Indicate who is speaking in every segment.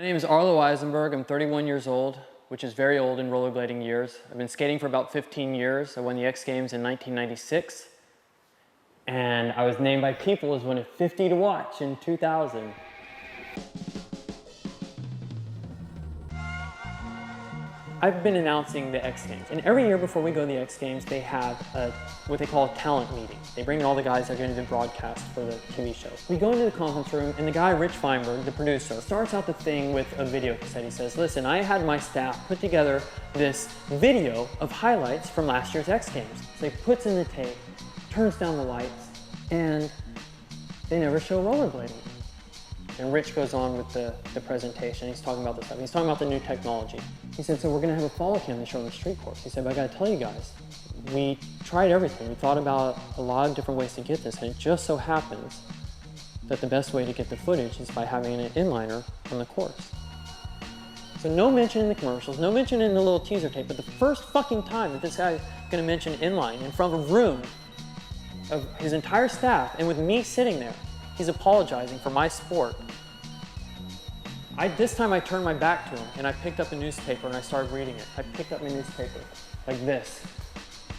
Speaker 1: My name is Arlo Eisenberg. I'm 31 years old, which is very old in rollerblading years. I've been skating for about 15 years. I won the X Games in 1996. And I was named by People as one of 50 to watch in 2000. I've been announcing the X Games, and every year before we go to the X Games, they have what they call a talent meeting. They bring in all the guys that are going to do broadcast for the TV show. We go into the conference room, and the guy, Rich Feinberg, the producer, starts out the thing with a video cassette. He says, listen, I had my staff put together this video of highlights from last year's X Games. So he puts in the tape, turns down the lights, and they never show rollerblading. And Rich goes on with the presentation. He's talking about this stuff. He's talking about the new technology. He said, so we're going to have a follow cam to show on the street course. He said, but I got to tell you guys, we tried everything. We thought about a lot of different ways to get this, and it just so happens that the best way to get the footage is by having an inliner on the course. So no mention in the commercials, no mention in the little teaser tape, but the first fucking time that this guy's going to mention inline in front of a room of his entire staff, and with me sitting there, he's apologizing for my sport. This time I turned my back to him and I picked up a newspaper and I started reading it. I picked up my newspaper like this.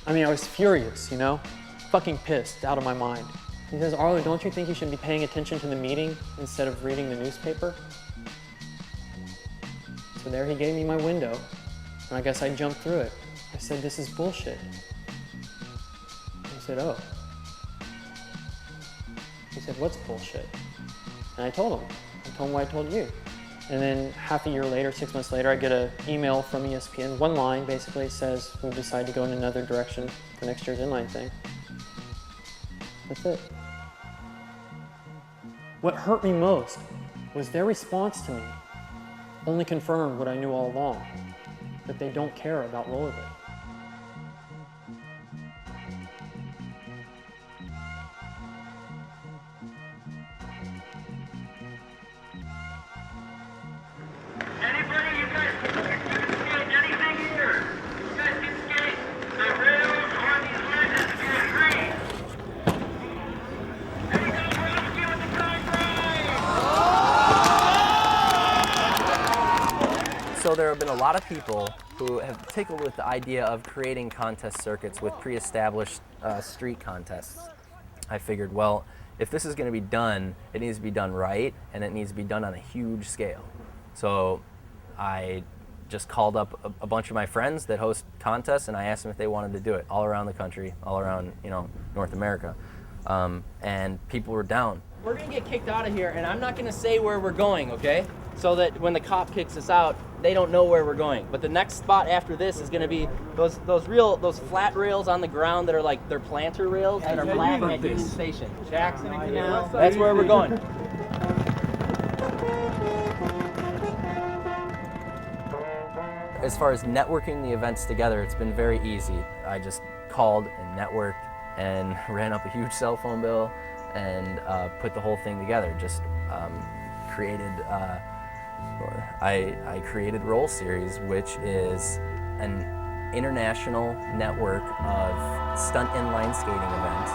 Speaker 1: I mean, I was furious, you know? Fucking pissed, out of my mind. He says, Arlo, don't you think you should be paying attention to the meeting instead of reading the newspaper? So there he gave me my window, and I guess I jumped through it. I said, this is bullshit. He said, oh. He said, what's bullshit? And I told him what I told you. And then half a year later, 6 months later, I get an email from ESPN. One line basically says, we've decided to go in another direction for next year's inline thing. That's it. What hurt me most was their response to me only confirmed what I knew all along, that they don't care about rollerblading.
Speaker 2: So there have been a lot of people who have tickled with the idea of creating contest circuits with pre-established street contests. I figured, well, if this is going to be done, it needs to be done right, and it needs to be done on a huge scale. So I just called up a bunch of my friends that host contests, and I asked them if they wanted to do it all around the country, all around, North America. And people were down.
Speaker 3: We're going to get kicked out of here, and I'm not going to say where we're going, okay? So that when the cop kicks us out, they don't know where we're going. But the next spot after this is going to be those flat rails on the ground that are like, they're planter rails that are flat at Union Station. Jackson and Canal. That's where we're going.
Speaker 2: As far as networking the events together, it's been very easy. I just called and networked and ran up a huge cell phone bill and put the whole thing together. Just created, I created Roll Series, which is an international network of stunt inline skating events.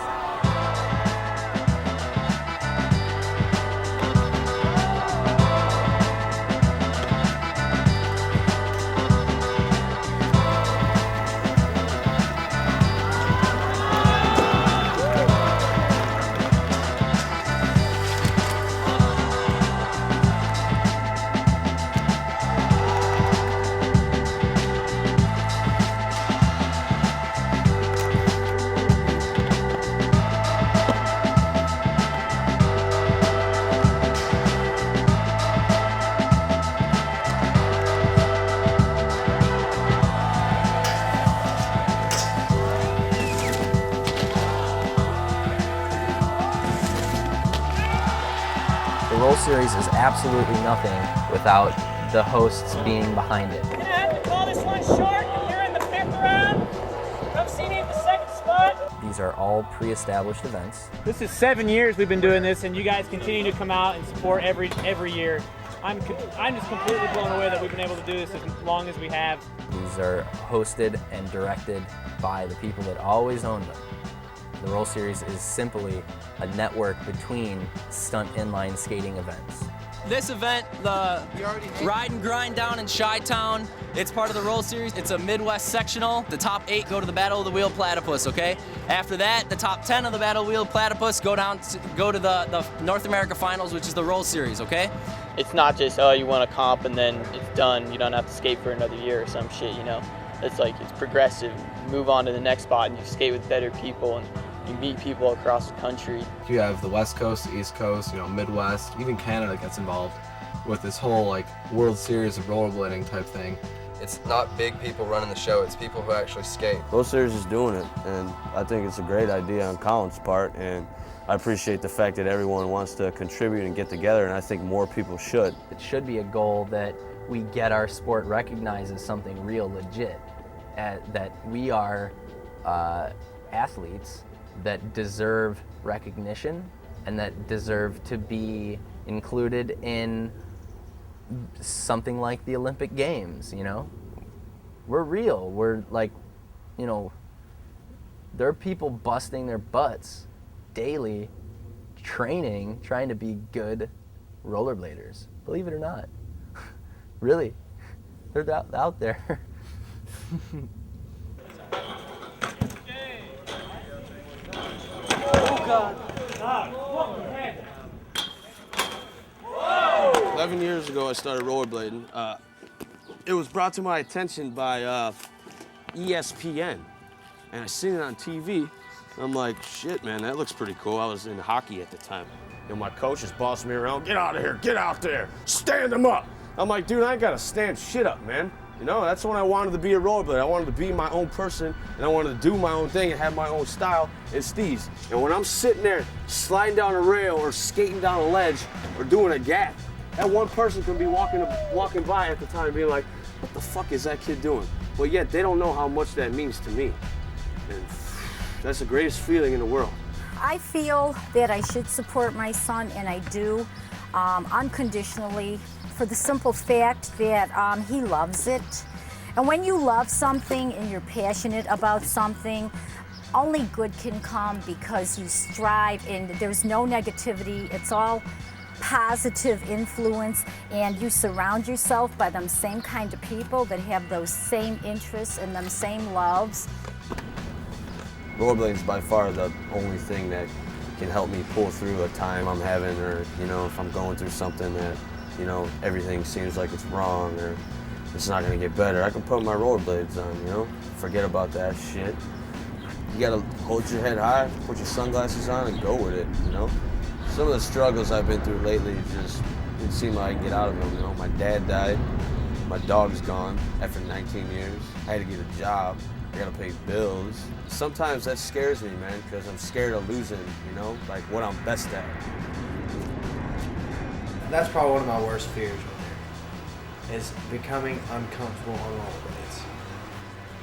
Speaker 2: The Roll Series is absolutely nothing without the hosts being behind it.
Speaker 4: We're gonna have to call this one short. If you're in the 5th round, come see me at the 2nd spot.
Speaker 2: These are all pre-established events.
Speaker 5: This is 7 years we've been doing this, and you guys continue to come out and support every year. I'm just completely blown away that we've been able to do this as long as we have.
Speaker 2: These are hosted and directed by the people that always owned them. The Roll Series is simply a network between stunt inline skating events.
Speaker 3: This event, the Ride and Grind down in Chi-Town, it's part of the Roll Series. It's a Midwest sectional. The top 8 go to the Battle of the Wheel Platypus, okay? After that, the top 10 of the Battle of the Wheel Platypus go to the North America Finals, which is the Roll Series, okay?
Speaker 6: It's not just, oh, you want to comp and then it's done. You don't have to skate for another year or some shit, you know? It's like, it's progressive. You move on to the next spot and you skate with better people and you meet people across the country.
Speaker 7: You have the West Coast, the East Coast, you know, Midwest, even Canada gets involved with this whole like World Series of rollerblading type thing.
Speaker 8: It's not big people running the show, it's people who actually skate.
Speaker 9: Roll Series is doing it, and I think it's a great idea on Colin's part, and I appreciate the fact that everyone wants to contribute and get together, and I think more people should.
Speaker 2: It should be a goal that we get our sport recognized as something real legit, that we are athletes that deserve recognition and that deserve to be included in something like the Olympic Games, you know? We're real. We're like, you know, there are people busting their butts daily, training, trying to be good rollerbladers. Believe it or not. Really. They're out there.
Speaker 4: Oh, God.
Speaker 10: 11 years ago, I started rollerblading. It was brought to my attention by ESPN, and I seen it on TV. I'm like, shit, man, that looks pretty cool. I was in hockey at the time. And my coach is bossing me around. Get out of here, get out there, stand them up. I'm like, dude, I ain't gotta stand shit up, man. You know, that's when I wanted to be a rollerblader. I wanted to be my own person, and I wanted to do my own thing and have my own style and steez. And when I'm sitting there sliding down a rail or skating down a ledge or doing a gap, that one person could be walking by at the time being like, what the fuck is that kid doing? But yet they don't know how much that means to me. And that's the greatest feeling in the world.
Speaker 11: I feel that I should support my son, and I do, unconditionally, for the simple fact that he loves it. And when you love something and you're passionate about something, only good can come because you strive and there's no negativity. It's all positive influence, and you surround yourself by them same kind of people that have those same interests and them same loves.
Speaker 9: Rollerblading is by far the only thing that can help me pull through a time I'm having, or, you know, if I'm going through something that, you know, everything seems like it's wrong or it's not gonna get better. I can put my rollerblades on, you know, forget about that shit. You gotta hold your head high, put your sunglasses on and go with it, you know? Some of the struggles I've been through lately just didn't seem like I can get out of them, you know? My dad died, my dog's gone after 19 years. I had to get a job, I gotta pay bills. Sometimes that scares me, man, because I'm scared of losing, you know, like what I'm best at.
Speaker 12: That's probably one of my worst fears right there, is becoming uncomfortable on rollerblades.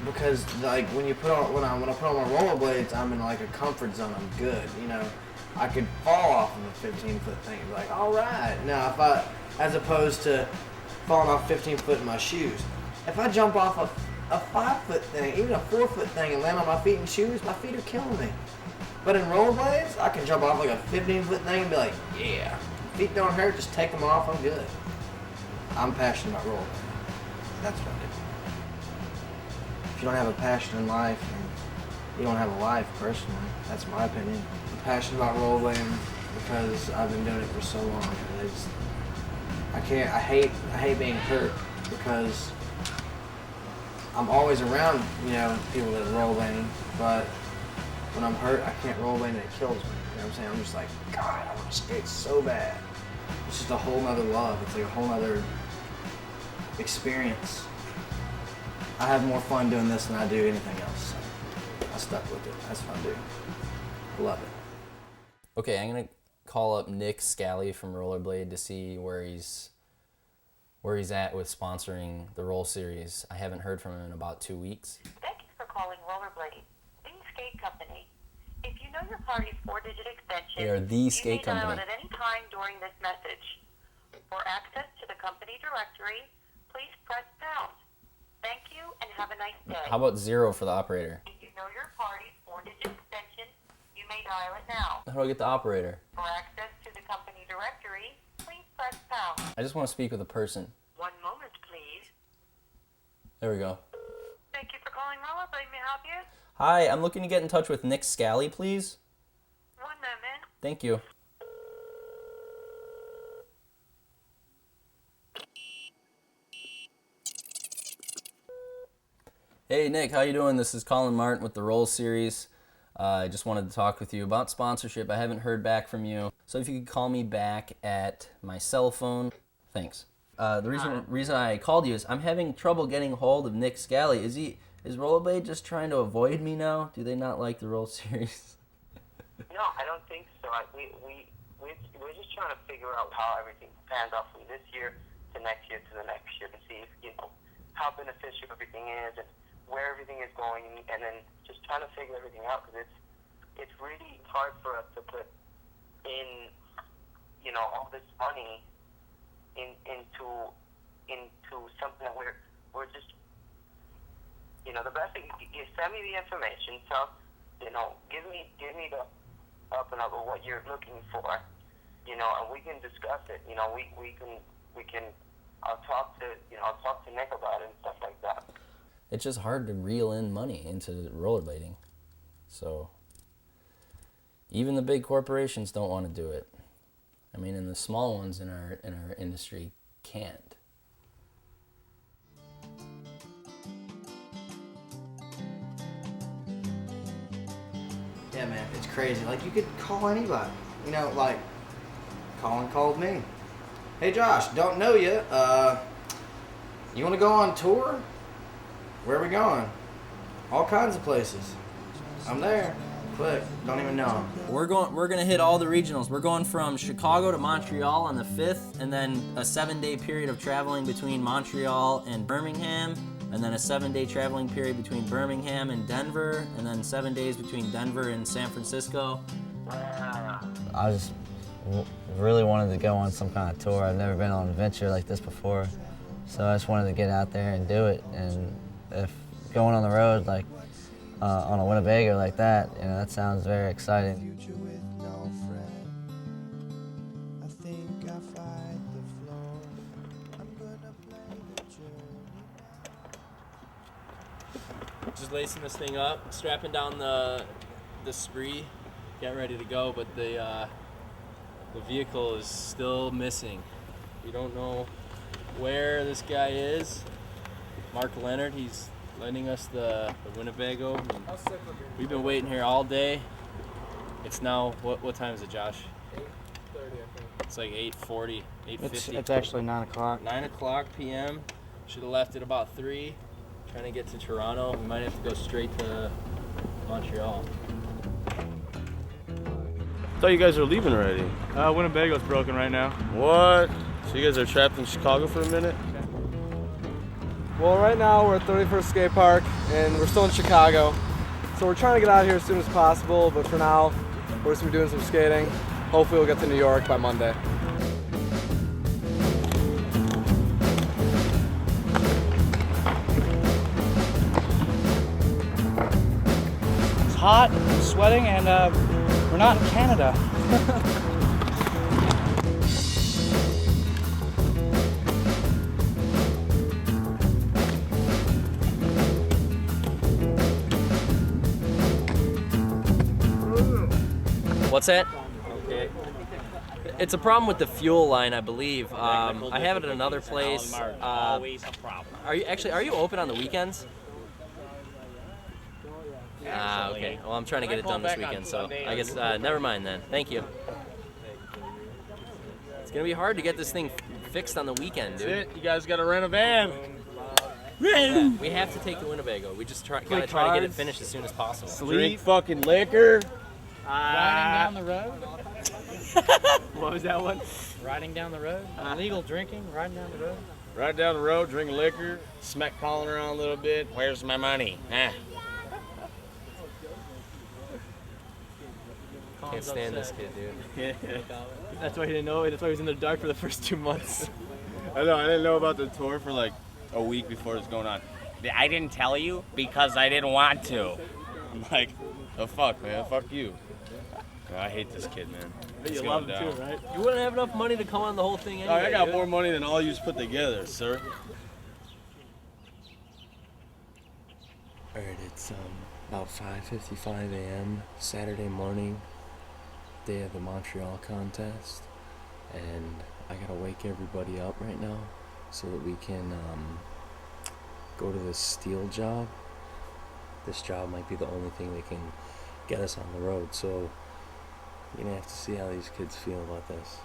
Speaker 12: Because like when I put on my rollerblades, I'm in like a comfort zone. I'm good, you know. I could fall off of a 15-foot thing and be like, all right. Now, as opposed to falling off 15-foot in my shoes, if I jump off a 5-foot thing, even a 4-foot thing, and land on my feet in shoes, my feet are killing me. But in rollerblades, I can jump off like a 15-foot thing and be like, yeah, feet don't hurt, just take them off, I'm good. I'm passionate about rollerblading. That's what I do. If you don't have a passion in life, you don't have a life, personally. That's my opinion. I'm passionate about rollerblading because I've been doing it for so long. I hate being hurt because I'm always around, you know, people that are rollerblading, but when I'm hurt, I can't rollerblade and it kills me. You know what I'm saying? I'm just like, God, I want to skate so bad. It's just a whole nother love. It's like a whole nother experience. I have more fun doing this than I do anything else. So I stuck with it. That's what I do. I love it.
Speaker 2: Okay, I'm gonna call up Nick Scally from Rollerblade to see where he's at with sponsoring the Roll Series. I haven't heard from him in about 2 weeks.
Speaker 13: Thank you for calling Rollerblade, the skate company. If you know your party's 4-digit extension,
Speaker 2: They are the skate
Speaker 13: you may dial
Speaker 2: company.
Speaker 13: it at any time during this message. For access to the company directory, please press pound. Thank you and have a nice day.
Speaker 2: How about 0 for the operator?
Speaker 13: If you know your party's 4-digit extension, you may dial it now.
Speaker 2: How do I get the operator?
Speaker 13: For access to the company directory, please press pound.
Speaker 2: I just want to speak with a person.
Speaker 13: One moment, please.
Speaker 2: There we go.
Speaker 13: Thank you for calling Rollerblade. May I help you?
Speaker 2: Hi, I'm looking to get in touch with Nick Scally, please.
Speaker 13: One moment.
Speaker 2: Thank you. Hey Nick, how you doing? This is Colin Martin with the Roll Series. I just wanted to talk with you about sponsorship. I haven't heard back from you, so if you could call me back at my cell phone. Thanks. The reason I called you is I'm having trouble getting hold of Nick Scally. Is Rollerblade just trying to avoid me now? Do they not like the Roll Series?
Speaker 14: No, I don't think so. We're just trying to figure out how everything pans out from this year to next year to the next year to see if, how beneficial everything is and where everything is going, and then just trying to figure everything out, because it's really hard for us to put in, all this money into something that we're just, the best thing is send me the information, so, give me the up and up of what you're looking for, and we can discuss it. We can. I'll talk to Nick about it and stuff like that.
Speaker 2: It's just hard to reel in money into rollerblading. So even the big corporations don't want to do it. I mean, and the small ones in our industry can't.
Speaker 12: Yeah, man, it's crazy. Like, you could call anybody. Like, Colin called me. Hey, Josh, don't know you. You want to go on tour? Where are we going? All kinds of places. I'm there. Click. Don't even know.
Speaker 2: We're gonna hit all the regionals. We're going from Chicago to Montreal on the 5th, and then a 7-day period of traveling between Montreal and Birmingham, and then a 7-day traveling period between Birmingham and Denver, and then 7 days between Denver and San Francisco.
Speaker 15: I just really wanted to go on some kind of tour. I've never been on an adventure like this before, so I just wanted to get out there and do it. And if going on the road, like on a Winnebago like that, that sounds very exciting.
Speaker 3: Just lacing this thing up, strapping down the spree, getting ready to go, but the vehicle is still missing. We don't know where this guy is. Mark Leonard, he's lending us the Winnebago. We've been waiting here all day. It's now, what time is it, Josh?
Speaker 16: 8:30, I think.
Speaker 3: It's like 8:40, 8:50.
Speaker 16: It's actually 9 o'clock.
Speaker 3: 9 o'clock p.m. Should have left at about 3. Trying to get to Toronto. We might have to go straight to Montreal.
Speaker 10: I thought you guys were leaving already.
Speaker 16: Winnebago's broken right now.
Speaker 10: What? So you guys are trapped in Chicago for a minute?
Speaker 16: Well, right now we're at 31st Skate Park, and we're still in Chicago. So we're trying to get out of here as soon as possible, but for now, we're just going to be doing some skating. Hopefully we'll get to New York by Monday.
Speaker 4: It's hot, I'm sweating, and we're not in Canada.
Speaker 2: What's that? Okay. It's a problem with the fuel line, I believe. I have it at another place.
Speaker 4: Always a problem.
Speaker 2: Are you open on the weekends? Okay. Well, I'm trying to get it done this weekend, so I guess never mind then. Thank you. It's gonna be hard to get this thing fixed on the weekend, dude.
Speaker 10: That's it. You guys gotta rent a van.
Speaker 2: Yeah, we have to take the Winnebago. We just gotta try to get it finished as soon as possible.
Speaker 10: Drink fucking liquor.
Speaker 4: Riding down the road?
Speaker 10: What was that one?
Speaker 4: Riding down the road? Illegal drinking, riding down the road?
Speaker 10: Ride down the road, drink liquor, smack Colin around a little bit. Where's my money?
Speaker 2: Can't stand this kid, dude.
Speaker 16: That's why he didn't know it. That's why he was in the dark for the first 2 months.
Speaker 10: I know. I didn't know about the tour for like a week before it was going on. I didn't tell you because I didn't want to. I'm like, oh fuck, man, fuck you. I hate this kid, man.
Speaker 3: But
Speaker 10: It's
Speaker 3: you love
Speaker 10: going
Speaker 3: them too,
Speaker 10: down.
Speaker 3: right? You wouldn't have enough money to come on the whole thing anyway.
Speaker 10: I got
Speaker 3: dude.
Speaker 10: more money than all you put together, sir.
Speaker 2: Alright, it's about 5:55 a.m. Saturday morning, day of the Montreal contest, and I gotta wake everybody up right now so that we can go to this steel job. This job might be the only thing that can get us on the road, so you're gonna have to see how these kids feel about this.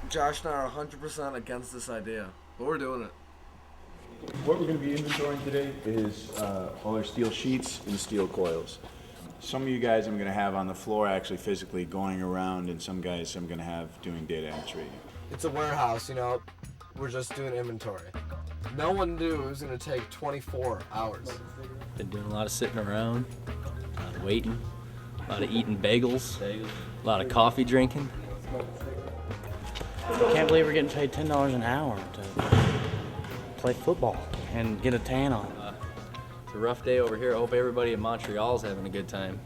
Speaker 16: Josh and I are 100% against this idea, but we're doing it.
Speaker 17: What we're going to be inventorying today is all our steel sheets and steel coils. Some of you guys I'm going to have on the floor actually physically going around, and some guys I'm going to have doing data entry.
Speaker 7: It's a warehouse, you know. We're just doing inventory. No one knew it was going to take 24 hours.
Speaker 3: Been doing a lot of sitting around, a lot of waiting, a lot of eating bagels, a lot of coffee drinking.
Speaker 18: I can't believe we're getting paid $10 an hour to play football and get a tan on.
Speaker 3: It's a rough day over here. I hope everybody in Montreal is having a good time.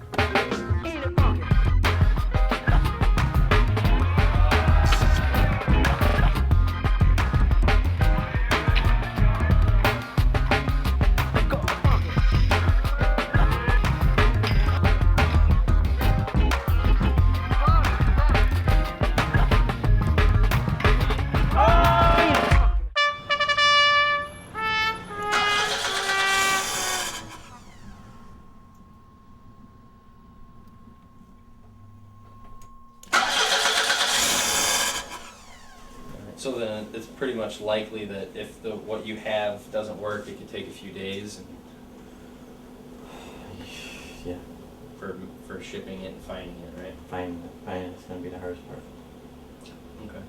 Speaker 3: So then it's pretty much likely that if what you have doesn't work, it could take a few days. And
Speaker 15: Yeah.
Speaker 3: For shipping it and finding it, right?
Speaker 15: Finding it's gonna be the hardest part.
Speaker 3: Okay.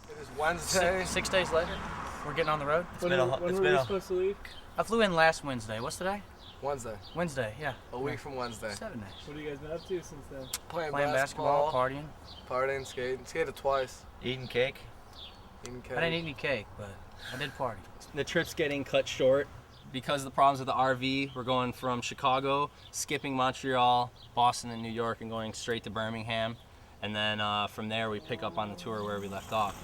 Speaker 16: It is Wednesday.
Speaker 18: Six days later, we're getting on the road.
Speaker 5: When were we supposed to leave?
Speaker 18: I flew in last Wednesday. What's today?
Speaker 16: Wednesday.
Speaker 18: Wednesday, yeah.
Speaker 16: A week from Wednesday.
Speaker 18: 7 days.
Speaker 5: What have you guys been up to since then?
Speaker 16: Playing
Speaker 18: basketball, partying.
Speaker 16: Partying, skating. Skated twice.
Speaker 3: Eating cake.
Speaker 16: Eating cake.
Speaker 18: I didn't eat any cake, but I did party.
Speaker 3: The trip's getting cut short because of the problems with the RV. We're going from Chicago, skipping Montreal, Boston, and New York, and going straight to Birmingham. And then from there, we pick up on the tour where we left off.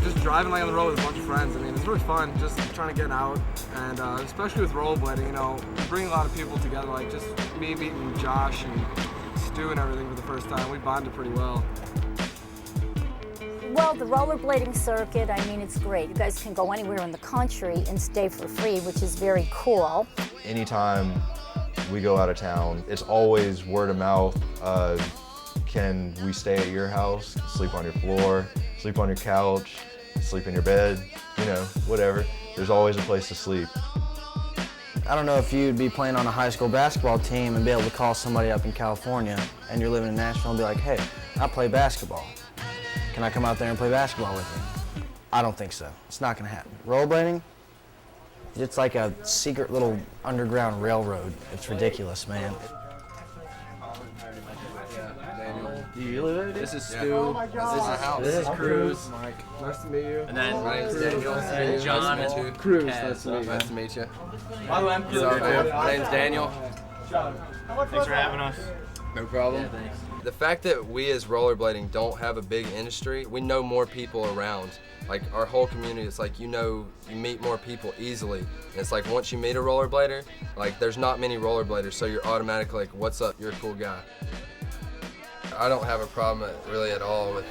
Speaker 16: Just driving like on the road with a bunch of friends. I mean, it's really fun just trying to get out, and especially with rollerblading, you know, bring a lot of people together. Like just me meeting Josh and Stu and everything for the first time. We bonded pretty well.
Speaker 11: Well, the rollerblading circuit, I mean, it's great. You guys can go anywhere in the country and stay for free, which is very cool.
Speaker 19: Anytime we go out of town, it's always word of mouth. Can we stay at your house, sleep on your floor, sleep on your couch, sleep in your bed, you know, whatever. There's always a place to sleep.
Speaker 18: I don't know if you'd be playing on a high school basketball team and be able to call somebody up in California and you're living in Nashville and be like, hey, I play basketball. Can I come out there and play basketball with you? I don't think so. It's not gonna happen. Rollerblading, it's like a secret little underground railroad. It's ridiculous, man.
Speaker 3: Do you live there? This is Stu.
Speaker 16: Oh my God.
Speaker 3: This is Cruz.
Speaker 16: Mike. Nice to meet you.
Speaker 3: And then
Speaker 8: My name's Daniel.
Speaker 3: And John.
Speaker 8: Nice to meet you.
Speaker 16: Cruz,
Speaker 3: Kaz.
Speaker 16: nice to meet you.
Speaker 8: Nice to meet you.
Speaker 3: By the way, I'm Cruz.
Speaker 8: My name's Daniel.
Speaker 5: Thanks for having us.
Speaker 8: No problem.
Speaker 3: Yeah, thanks.
Speaker 8: The fact that we as rollerblading don't have a big industry, we know more people around. Like our whole community, it's like you meet more people easily. And it's like once you meet a rollerblader, like there's not many rollerbladers, so you're automatically like, what's up, you're a cool guy. I don't have a problem really at all with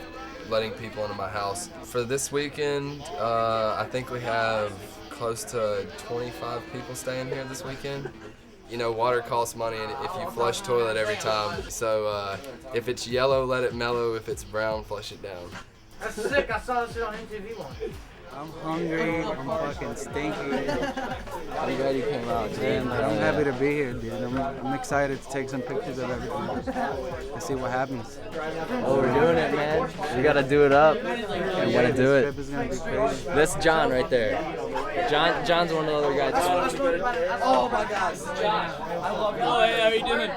Speaker 8: letting people into my house. For this weekend, I think we have close to 25 people staying here this weekend. You know, water costs money if you flush toilet every time. So if it's yellow, let it mellow. If it's brown, flush it down.
Speaker 18: That's sick. I saw this shit on MTV once.
Speaker 20: I'm hungry, I'm fucking stinky.
Speaker 3: I'm glad you came out,
Speaker 20: And I'm happy to be here, dude. I'm excited to take some pictures of everything and see what happens.
Speaker 3: Oh, we're doing it, man. We gotta do it up. We gotta do it.
Speaker 20: This trip is gonna be crazy.
Speaker 3: That's John right there. John's one of the other guys.
Speaker 18: Oh my God, John. I love you.
Speaker 5: Oh, hey, how you doing?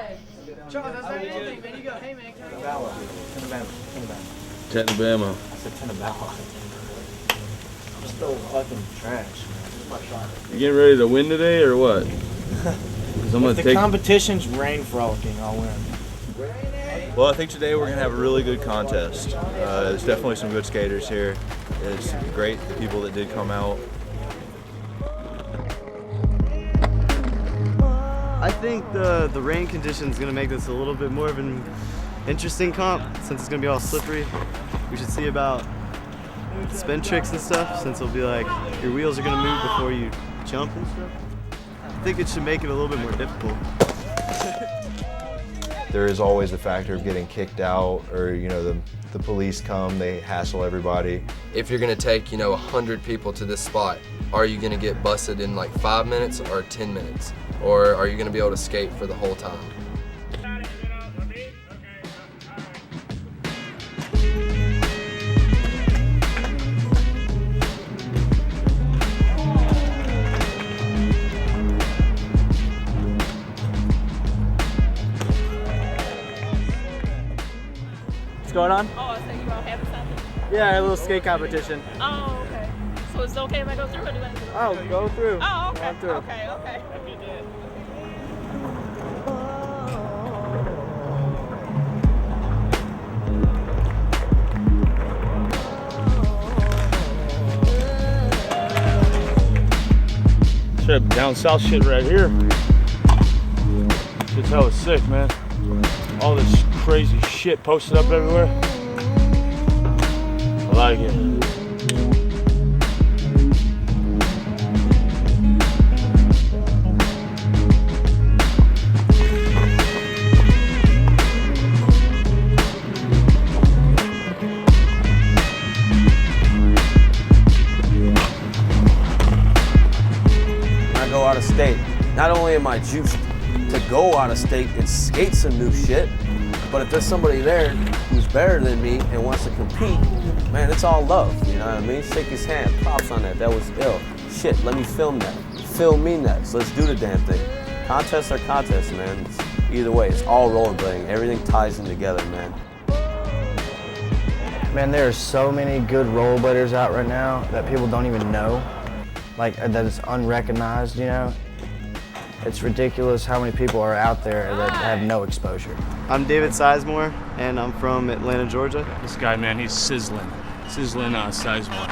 Speaker 18: Charles, that's everything, man. You go, hey, man.
Speaker 20: In the back.
Speaker 21: Tenabama.
Speaker 12: It's a Tenabama. I'm still fucking trash, man.
Speaker 21: You getting ready to win today or what? 'Cause I'm
Speaker 12: If
Speaker 21: gonna
Speaker 12: the competition's rain frolicking, I'll win.
Speaker 22: Well, I think today we're going to have a really good contest. There's definitely some good skaters here. It's great, the people that did come out.
Speaker 23: I think the rain condition is going to make this a little bit more of an interesting comp since it's going to be all slippery. We should see about spin tricks and stuff since it'll be like your wheels are going to move before you jump and stuff. I think it should make it a little bit more difficult.
Speaker 19: There is always the factor of getting kicked out, or the police come, they hassle everybody.
Speaker 8: If you're gonna take 100 people to this spot, are you gonna get busted in like 5 minutes or 10 minutes? Or are you gonna be able to skate for the whole time?
Speaker 5: What's going on?
Speaker 4: Oh, I was thinking about having something.
Speaker 5: Yeah, a little skate competition.
Speaker 4: Oh, okay. So it's okay if I go through or do I have to go
Speaker 5: Oh,
Speaker 4: through?
Speaker 5: go through.
Speaker 4: Oh, okay.
Speaker 5: Go through.
Speaker 4: Okay, okay.
Speaker 21: Straight down south shit right here. Shit's hella sick, man. All this crazy shit posted up everywhere. I like it.
Speaker 9: When I go out of state, not only am I juiced to go out of state and skate some new shit, but if there's somebody there who's better than me and wants to compete, man, it's all love, you know what I mean? Shake his hand, props on that, that was ill. Shit, let me film that. Film me next, let's do the damn thing. Contests are contests, man. It's either way, it's all rollerblading. Everything ties in together, man.
Speaker 18: Man, there are so many good rollerbladers out right now that people don't even know, like that it's unrecognized, you know? It's ridiculous how many people are out there that have no exposure.
Speaker 23: I'm David Sizemore, and I'm from Atlanta, Georgia.
Speaker 21: This guy, man, he's sizzling. Sizzling Sizemore.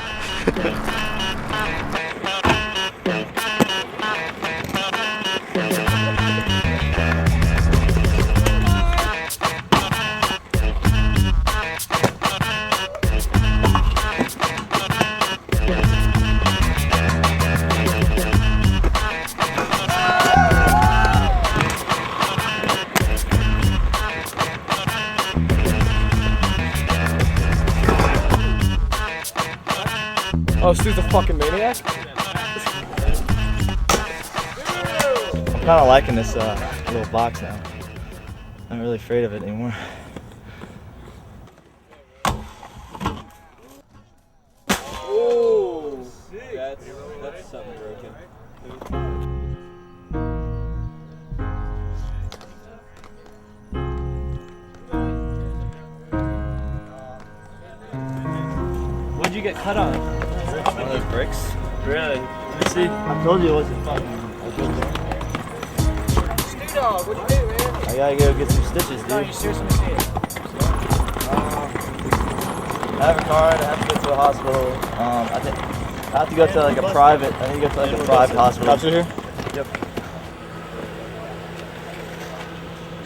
Speaker 5: Oh, Stu's a fucking maniac?
Speaker 20: I'm kind of liking this little box now. I'm not really afraid of it anymore.
Speaker 3: Oh, that's something broken.
Speaker 5: What'd you get cut on?
Speaker 20: One of those bricks.
Speaker 5: Really? Let me see.
Speaker 20: I told you it wasn't fucking a good thing.
Speaker 3: Dog, what'd you do, man?
Speaker 20: I gotta go get some stitches, dude.
Speaker 3: No, you seriously see it?
Speaker 20: I have a card. I have to go to a hospital. I think I have to go to like a private. I need to go to like a private hospital.
Speaker 5: Cops are here?
Speaker 20: Yep.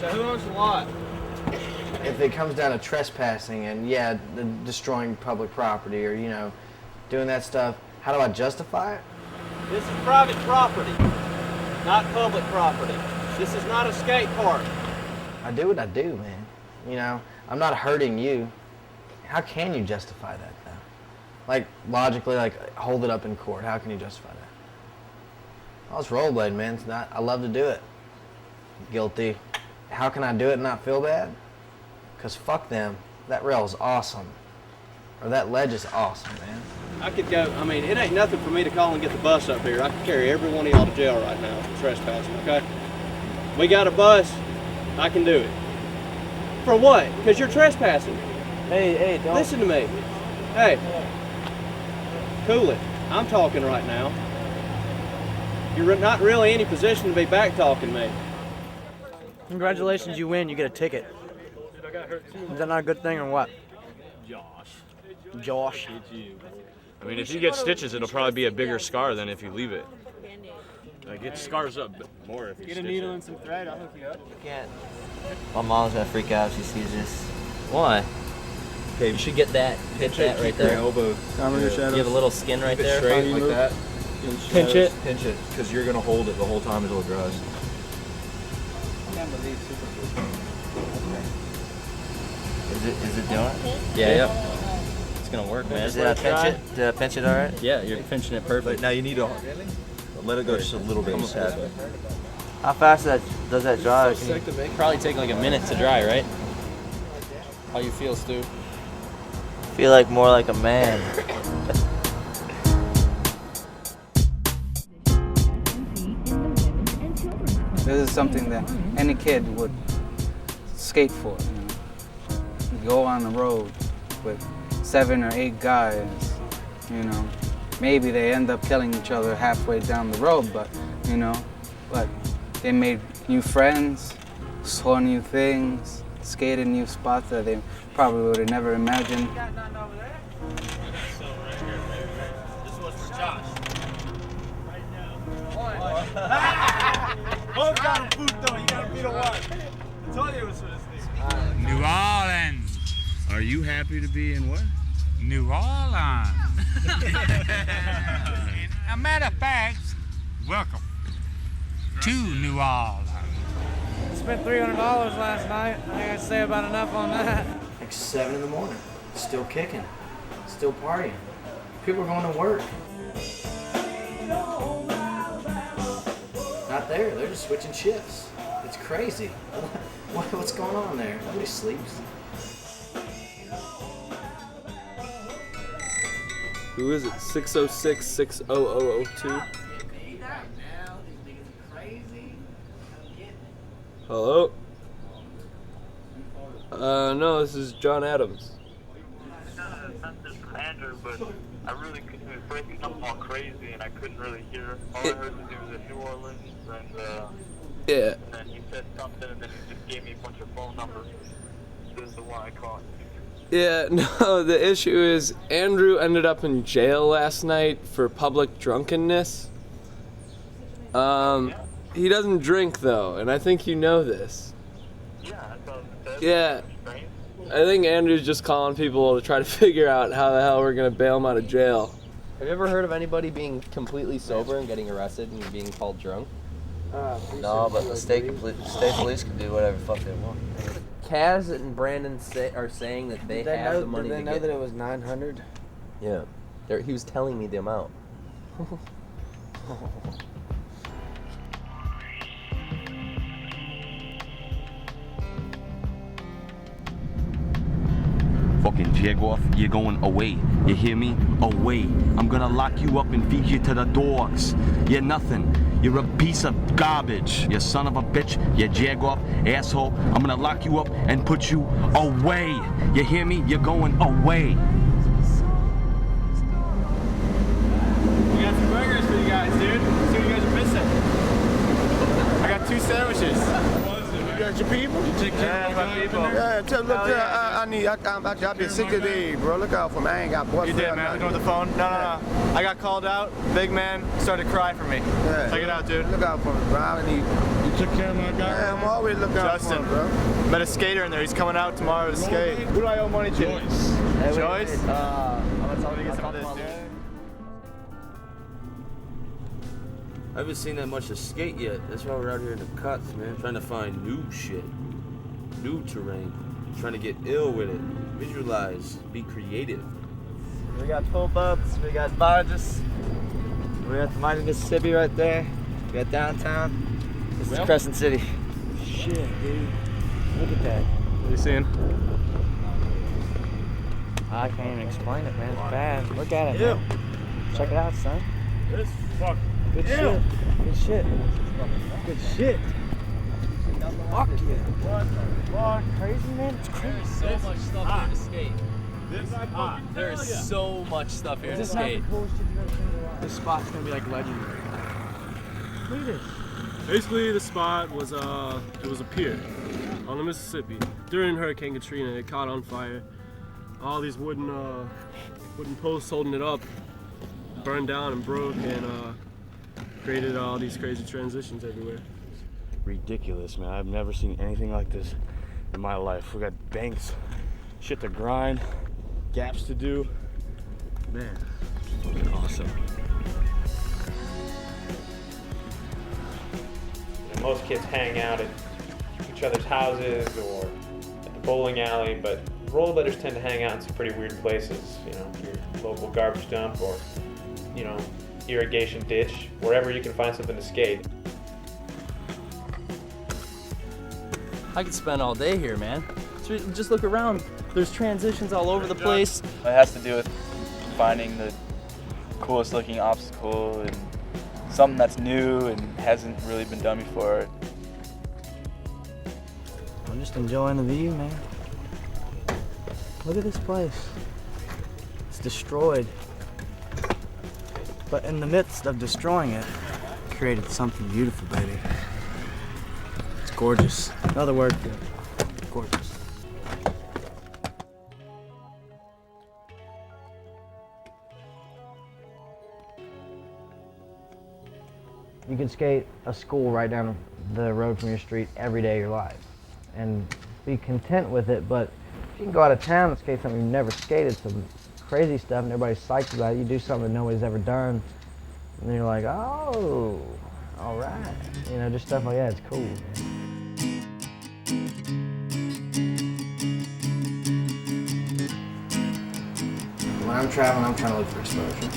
Speaker 3: So who owns the lot?
Speaker 18: If it comes down to trespassing and destroying public property or doing that stuff, how do I justify it?
Speaker 3: This is private property, not public property. This is not a skate park.
Speaker 18: I do what I do, man. I'm not hurting you. How can you justify that, though? Like, logically, hold it up in court. How can you justify that? I was rollerblading, man. It's not, I love to do it. Guilty. How can I do it and not feel bad? Because fuck them. That rail is awesome. Or that ledge is awesome, man.
Speaker 3: I could go, it ain't nothing for me to call and get the bus up here. I could carry every one of y'all to jail right now for trespassing, okay? We got a bus, I can do it. For what? Because you're trespassing.
Speaker 5: Hey, don't.
Speaker 3: Listen to me. Hey. Cool it. I'm talking right now. You're not really in any position to be back talking me.
Speaker 18: Congratulations, you win. You get a ticket. Is that not a good thing or what? Josh.
Speaker 21: I mean, if you get stitches, it'll probably be a bigger scar than if you leave it. Like, it scars up more if you
Speaker 5: Get a
Speaker 21: stitch
Speaker 5: needle
Speaker 21: it.
Speaker 5: and some thread. I'll hook you up.
Speaker 15: You can't. My mom's gonna freak out if she sees this.
Speaker 3: Why?
Speaker 21: Okay,
Speaker 3: You should get that. Hit that right
Speaker 21: your
Speaker 3: there.
Speaker 21: elbow.
Speaker 3: You have a little skin right
Speaker 21: Keep it
Speaker 3: there.
Speaker 21: straight like that.
Speaker 5: Pinch it.
Speaker 21: Pinch it, because you're gonna hold it the whole time until it dries.
Speaker 15: Is it doing it?
Speaker 3: Yeah. It's gonna work, man.
Speaker 15: Did I pinch it? Did I pinch it all right?
Speaker 3: Yeah, you're pinching it perfect.
Speaker 21: But now you need to let it go just a little bit.
Speaker 15: How fast does that dry?
Speaker 3: Probably take like a minute to dry, right? How you feel, Stu?
Speaker 15: Feel like more like a man.
Speaker 1: This is something that any kid would skate for. You go on the road with 7 or 8 guys, maybe they end up killing each other halfway down the road, but they made new friends, saw new things, skated new spots that they probably would have never imagined.
Speaker 21: Both got him pooped though. You gotta beat a one. I told you it was for this thing.
Speaker 6: New Orleans. Are you happy to be in what? New Orleans. A matter of fact, welcome to New Orleans.
Speaker 5: Spent $300 last night. I gotta say about enough on that.
Speaker 12: Like 7 in the morning, still kicking, still partying. People are going to work. Not there, they're just switching shifts. It's crazy. What's going on there? Nobody sleeps.
Speaker 8: Who is it? 606-60002. Hello? No, this is John Adams.
Speaker 13: Andrew, but I really couldn't. He was breaking up all crazy, and I couldn't really hear. All I heard was he was in New Orleans, and
Speaker 8: Yeah.
Speaker 13: and then he said something, and then he just gave me a bunch of phone numbers. This is the one I called.
Speaker 8: Yeah, no, the issue is Andrew ended up in jail last night for public drunkenness. He doesn't drink though, and I think you know this. Yeah, I think Andrew's just calling people to try to figure out how the hell we're gonna bail him out of jail.
Speaker 3: Have you ever heard of anybody being completely sober and getting arrested and being called drunk?
Speaker 15: No, but the state police can do whatever the fuck they want.
Speaker 3: Kaz and Brandon are saying that they have the money
Speaker 18: Did
Speaker 3: to
Speaker 18: they know
Speaker 3: get.
Speaker 18: that it was 900?
Speaker 3: Yeah, he was telling me the amount.
Speaker 24: Fucking Jagoff, you're going away. You hear me? Away. I'm gonna lock you up and feed you to the dogs. You're nothing. You're a piece of garbage. You son of a bitch. You Jagoff, asshole. I'm gonna lock you up and put you away. You hear me? You're going away.
Speaker 5: We got some burgers for you guys, dude. See what you guys are missing. I got 2 sandwiches.
Speaker 25: You got your people?
Speaker 5: You take care of my people.
Speaker 25: Yeah, I've been sick of these, bro. Look out for me. I ain't got boyfriend.
Speaker 5: You did, man. Looking at the phone. No. I got called out. Big man started to cry for me.
Speaker 25: Yeah.
Speaker 5: Check it out, dude.
Speaker 25: Look out for me, bro. I need. You took care of my guy? Yeah, I'm always looking out for him, bro.
Speaker 5: Met a skater in there. He's coming out tomorrow to skate. Who do I owe money to? Joyce. Joyce? I'm gonna tell him to get some of this, dude.
Speaker 10: I haven't seen that much of skate yet. That's why we're out here in the cuts, man. Trying to find new shit, new terrain. Trying to get ill with it. Visualize, be creative.
Speaker 18: We got pull ups, we got barges, we got the Mighty Mississippi right there, we got downtown. This is Crescent City. Shit, dude. Look at that.
Speaker 5: What are you seeing?
Speaker 18: I can't even explain it, man. It's bad. Look at it, man. Check it out, son.
Speaker 5: This fuck.
Speaker 18: Good shit. Good shit. Good shit. Fuck yeah. What? Crazy, man? It's crazy.
Speaker 3: So much stuff here to skate. There is so much stuff here to skate.
Speaker 18: This spot's gonna be like legendary. Look at this.
Speaker 2: Basically, the spot was it was a pier on the Mississippi. During Hurricane Katrina, it caught on fire. All these wooden posts holding it up burned down and broke, and created all these crazy transitions everywhere.
Speaker 10: Ridiculous, man. I've never seen anything like this in my life. We got banks, shit to grind, gaps to do. Man, fucking awesome.
Speaker 5: Most kids hang out at each other's houses or at the bowling alley, but rollerbladers tend to hang out in some pretty weird places. You know, your local garbage dump or, you know, irrigation ditch, wherever you can find something to skate.
Speaker 3: I could spend all day here, man. Just look around. There's transitions all over the place.
Speaker 7: It has to do with finding the coolest looking obstacle and something that's new and hasn't really been done before.
Speaker 18: I'm just enjoying the view, man. Look at this place. It's destroyed. But in the midst of destroying it, created something beautiful, baby. It's gorgeous. Another word for it. Gorgeous. You can skate a school right down the road from your street every day of your life and be content with it, but if you can go out of town and skate something you've never skated, some crazy stuff, and everybody's psyched about it, you do something nobody's ever done, and then you're like, oh, all right. You know, just stuff like that, it's cool. When I'm traveling, I'm trying to look for exposure.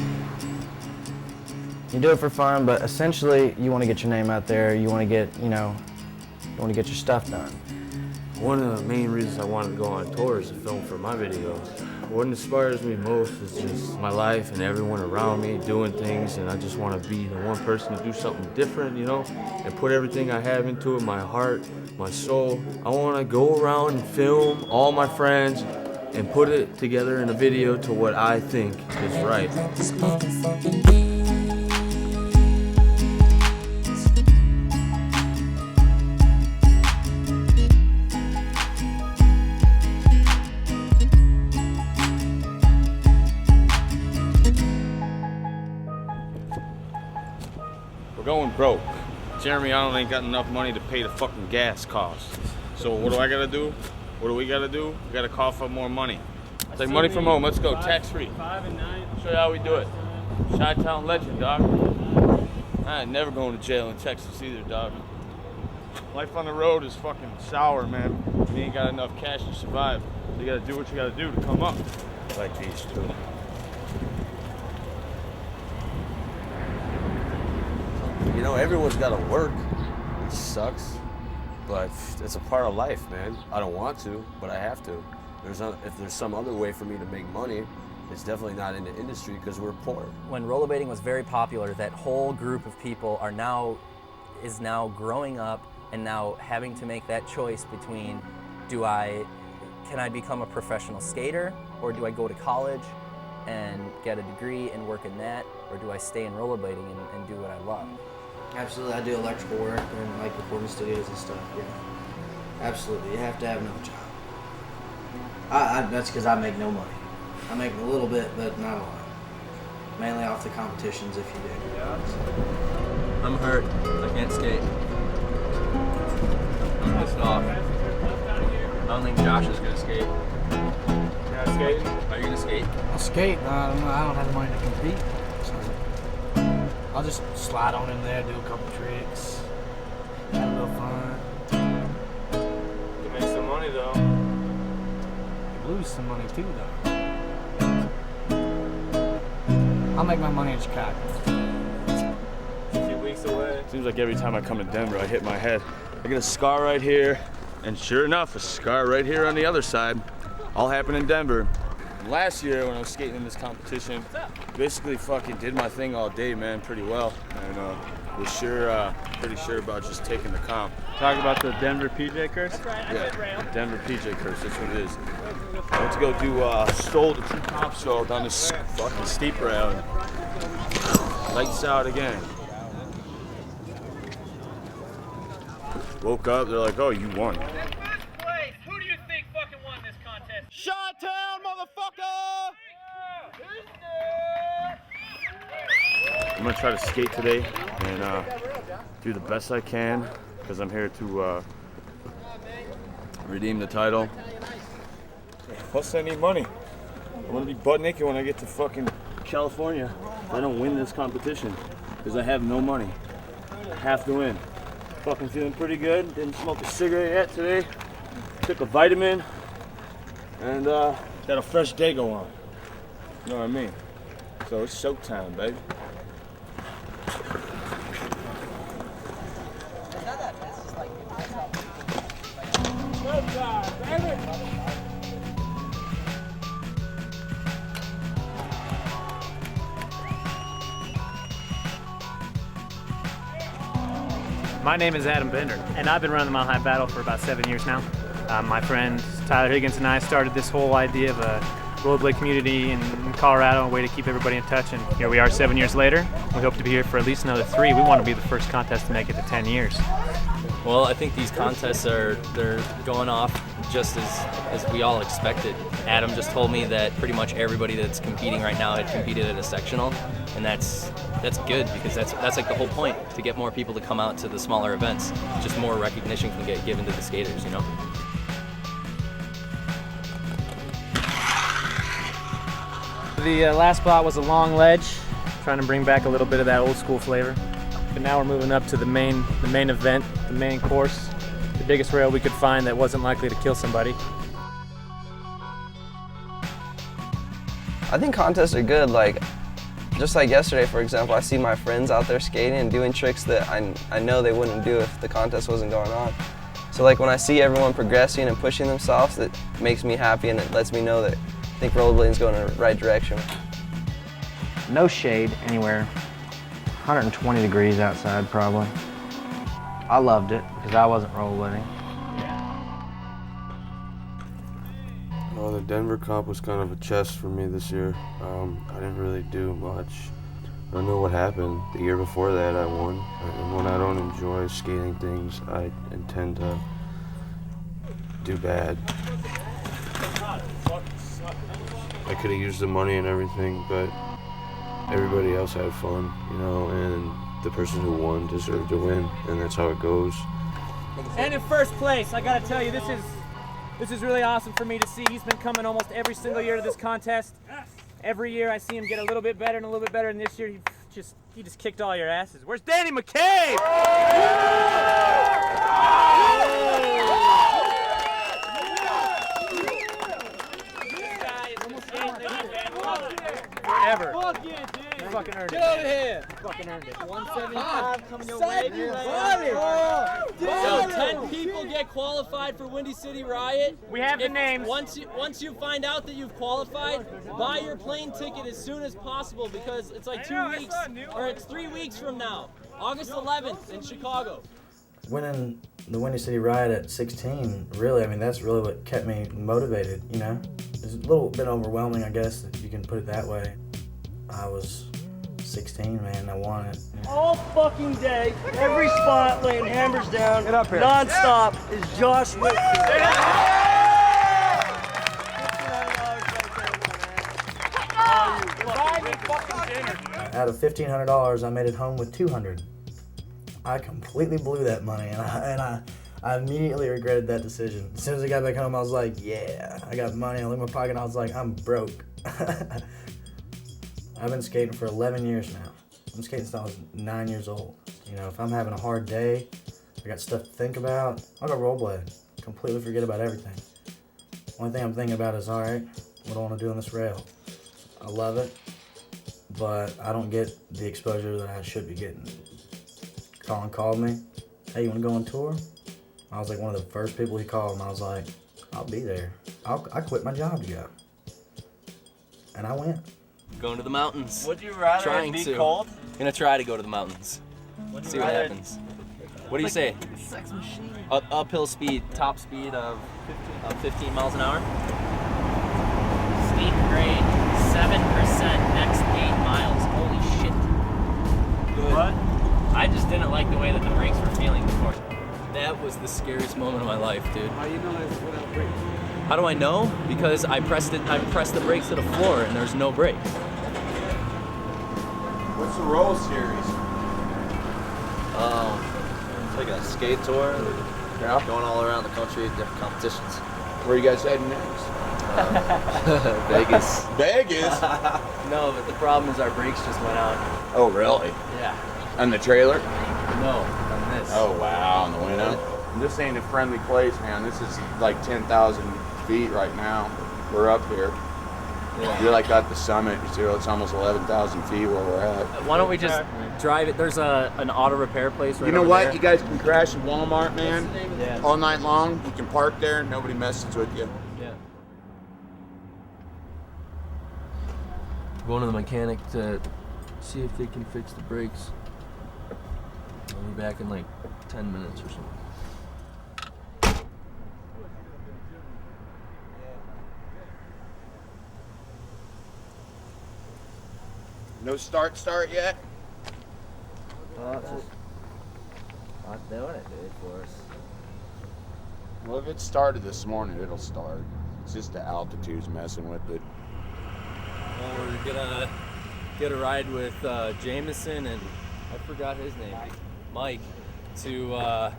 Speaker 18: You do it for fun, but essentially you want to get your name out there. You want to get, you know, you want to get your stuff done.
Speaker 10: One of the main reasons I wanted to go on tour is to film for my videos. What inspires me most is just my life and everyone around me doing things, and I just want to be the one person to do something different, you know, and put everything I have into it, my heart, my soul. I want to go around and film all my friends and put it together in a video to what I think is right. Going broke. Jeremy Allen ain't got enough money to pay the fucking gas costs. So what do I gotta do? What do we gotta do? We gotta call for more money. Take money from home, let's go, tax free.
Speaker 2: 5 and 9.
Speaker 10: Show you how we do it. Chi-Town legend, dog. I ain't never going to jail in Texas either, dog. Life on the road is fucking sour, man. You ain't got enough cash to survive. So you gotta do what you gotta do to come up. Like these two. You know, everyone's got to work. It sucks, but it's a part of life, man. I don't want to, but I have to. If there's some other way for me to make money, it's definitely not in the industry because we're poor.
Speaker 11: When rollerblading was very popular, that whole group of people is now growing up and now having to make that choice between, can I become a professional skater, or do I go to college and get a degree and work in that, or do I stay in rollerblading and do what I love?
Speaker 18: Absolutely, I do electrical work and like recording studios and stuff, yeah. Absolutely, you have to have another job. That's because I make no money. I make a little bit, but not a lot. Mainly off the competitions if you do.
Speaker 3: Yeah. I'm hurt, I can't skate. I'm pissed off. I don't think Josh is gonna skate.
Speaker 2: You're not skating?
Speaker 3: Are you gonna skate?
Speaker 14: I'll skate, but I don't have the money to compete. So I'll just slide on in there, do a couple tricks, have a little fun.
Speaker 2: You make some money though.
Speaker 14: You lose some money too though. I'll make my money in Chicago.
Speaker 2: A few weeks away.
Speaker 10: Seems like every time I come to Denver, I hit my head. I get a scar right here, and sure enough, a scar right here on the other side. All happened in Denver.
Speaker 4: Last year when I was skating in this competition, basically fucking did my thing all day, man, pretty well. And was pretty sure about just taking the comp.
Speaker 16: Talk about the Denver PJ curse?
Speaker 4: Yeah, the Denver PJ curse, that's what it is. I went to go do stroll to 2 comp stroll down this fucking steep rail and lights out again. Woke up, they're like, oh, you won.
Speaker 17: Who do you think fucking won this contest? Shot-town, motherfucker!
Speaker 4: I'm gonna try to skate today and do the best I can because I'm here to redeem the title. Plus, I need money. I'm gonna be butt naked when I get to fucking California if I don't win this competition because I have no money. I have to win. Fucking feeling pretty good. Didn't smoke a cigarette yet today. Took a vitamin and got a fresh day go on. You know what I mean? So it's showtime, baby.
Speaker 19: My name is Adam Bender, and I've been running the Mile High Battle for about 7 years now. My friend Tyler Higgins and I started this whole idea of a rollerblade community in Colorado, a way to keep everybody in touch, and here we are 7 years later. We hope to be here for at least another 3. We want to be the first contest to make it to 10 years.
Speaker 3: Well, I think these contests they're going off just as we all expected. Adam just told me that pretty much everybody that's competing right now had competed at a sectional, and that's good because that's like the whole point, to get more people to come out to the smaller events. Just more recognition can get given to the skaters, you know.
Speaker 19: The last spot was a long ledge, trying to bring back a little bit of that old school flavor. But now we're moving up to the main event, the main course, the biggest rail we could find that wasn't likely to kill somebody.
Speaker 22: I think contests are good. Like, just like yesterday, for example, I see my friends out there skating and doing tricks that I know they wouldn't do if the contest wasn't going on. So like when I see everyone progressing and pushing themselves, it makes me happy and it lets me know that I think rollerblading's going in the right direction.
Speaker 18: No shade anywhere. 120 degrees outside probably. I loved it because I wasn't rollerblading.
Speaker 10: Well, the Denver comp was kind of a test for me this year. I didn't really do much. I don't know what happened. The year before that I won. And when I don't enjoy skating things, I intend to do bad. I could have used the money and everything, but everybody else had fun, you know, and the person who won deserved to win, and that's how it goes.
Speaker 19: And in first place, I gotta tell you, this is really awesome for me to see. He's been coming almost every single year to this contest. Every year I see him get a little bit better and a little bit better, and this year he just kicked all your asses. Where's Danny McCabe? Forever.
Speaker 17: Fuck yeah, dude.
Speaker 19: You fucking earned it.
Speaker 17: Get over here.
Speaker 19: You fucking earned it.
Speaker 17: 175 coming your way.
Speaker 3: So 10 people get qualified for Windy City Riot.
Speaker 19: We have the names.
Speaker 3: Once you find out that you've qualified, buy your plane ticket as soon as possible because it's like 2 weeks, or it's 3 weeks from now, August 11th in Chicago.
Speaker 18: Winning the Windy City Riot at 16, really, I mean, that's really what kept me motivated, you know? It's a little bit overwhelming, I guess, if you can put it that way. I was 16, man, I won it.
Speaker 17: All fucking day, every spot laying hammers down, non-stop, is Josh Whitfield.
Speaker 18: Out of $1,500, I made it home with $200. I completely blew that money, and I immediately regretted that decision. As soon as I got back home, I was like, yeah, I got money. I looked in my pocket, and I was like, I'm broke. I've been skating for 11 years now. I'm skating since I was 9 years old. You know, if I'm having a hard day, I got stuff to think about, I'll go rollerblade. Completely forget about everything. Only thing I'm thinking about is, all right, what do I want to do on this rail? I love it, but I don't get the exposure that I should be getting. Colin called me, hey, you want to go on tour? I was like one of the first people he called, and I was like, I'll be there. I quit my job to go.
Speaker 1: and I went.
Speaker 3: Going to the mountains.
Speaker 7: Would you rather
Speaker 3: Trying
Speaker 7: be
Speaker 3: to.
Speaker 7: cold?
Speaker 3: Gonna try to go to the mountains.
Speaker 7: Would you
Speaker 3: See what
Speaker 7: rather-
Speaker 3: happens. What do you say?
Speaker 7: Sex machine.
Speaker 3: Uphill speed, top speed of 15 miles an hour.
Speaker 9: Speed grade 7% next 8 miles. Holy shit.
Speaker 3: Good.
Speaker 9: What? I just didn't like the way that the brakes were feeling before.
Speaker 3: That was the scariest moment of my life, dude.
Speaker 20: How you know it's without brakes?
Speaker 3: How do I know? Because I pressed the brakes to the floor and there's no brakes.
Speaker 21: What's the roll series?
Speaker 22: It's like a skate tour.
Speaker 21: Yeah.
Speaker 22: Going all around the country, different competitions.
Speaker 21: Where you guys heading next?
Speaker 22: Vegas.
Speaker 21: Vegas?
Speaker 3: No, but the problem is our brakes just went out.
Speaker 21: Oh, really?
Speaker 3: Yeah.
Speaker 21: On the trailer?
Speaker 3: No, on this.
Speaker 21: Oh, wow, on the window? This ain't a friendly place, man. This is like 10,000 feet right now. We're up here.
Speaker 3: Yeah.
Speaker 21: You're like at the summit. You see, it's almost 11,000 feet where we're at.
Speaker 3: Why don't we just drive it? There's an auto repair place right
Speaker 21: You know
Speaker 3: over
Speaker 21: what?
Speaker 3: there.
Speaker 21: You guys can crash in Walmart, man.
Speaker 3: Yeah.
Speaker 21: All night long. You can park there. Nobody messes with you.
Speaker 3: Yeah. Going to the mechanic to see if they can fix the brakes. I'll be back in like 10 minutes or something.
Speaker 21: No start yet?
Speaker 18: Well, it's just not doing it, dude, for us.
Speaker 21: Well, if it started this morning, it'll start. It's just the altitude's messing with it.
Speaker 3: Well, we're gonna get a ride with Jameson and I forgot his name, Mike, to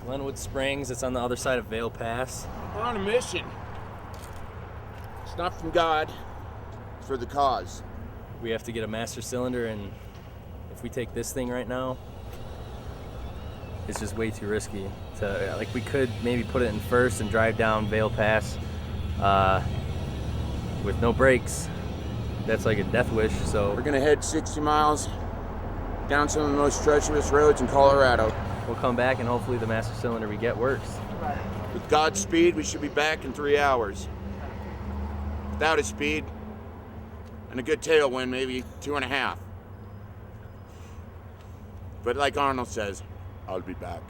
Speaker 3: Glenwood Springs. It's on the other side of Vale Pass.
Speaker 21: We're on a mission. It's not from God. It's for the cause.
Speaker 3: We have to get a master cylinder, and if we take this thing right now, it's just way too risky. To like, we could maybe put it in first and drive down Vale Pass with no brakes. That's like a death wish. So
Speaker 21: We're gonna head 60 miles down some of the most treacherous roads in Colorado.
Speaker 3: we'll come back and hopefully the master cylinder we get works.
Speaker 21: With God's speed, we should be back in 3 hours. Without his speed, and a good tailwind, maybe 2.5. But like Arnold says, I'll be back.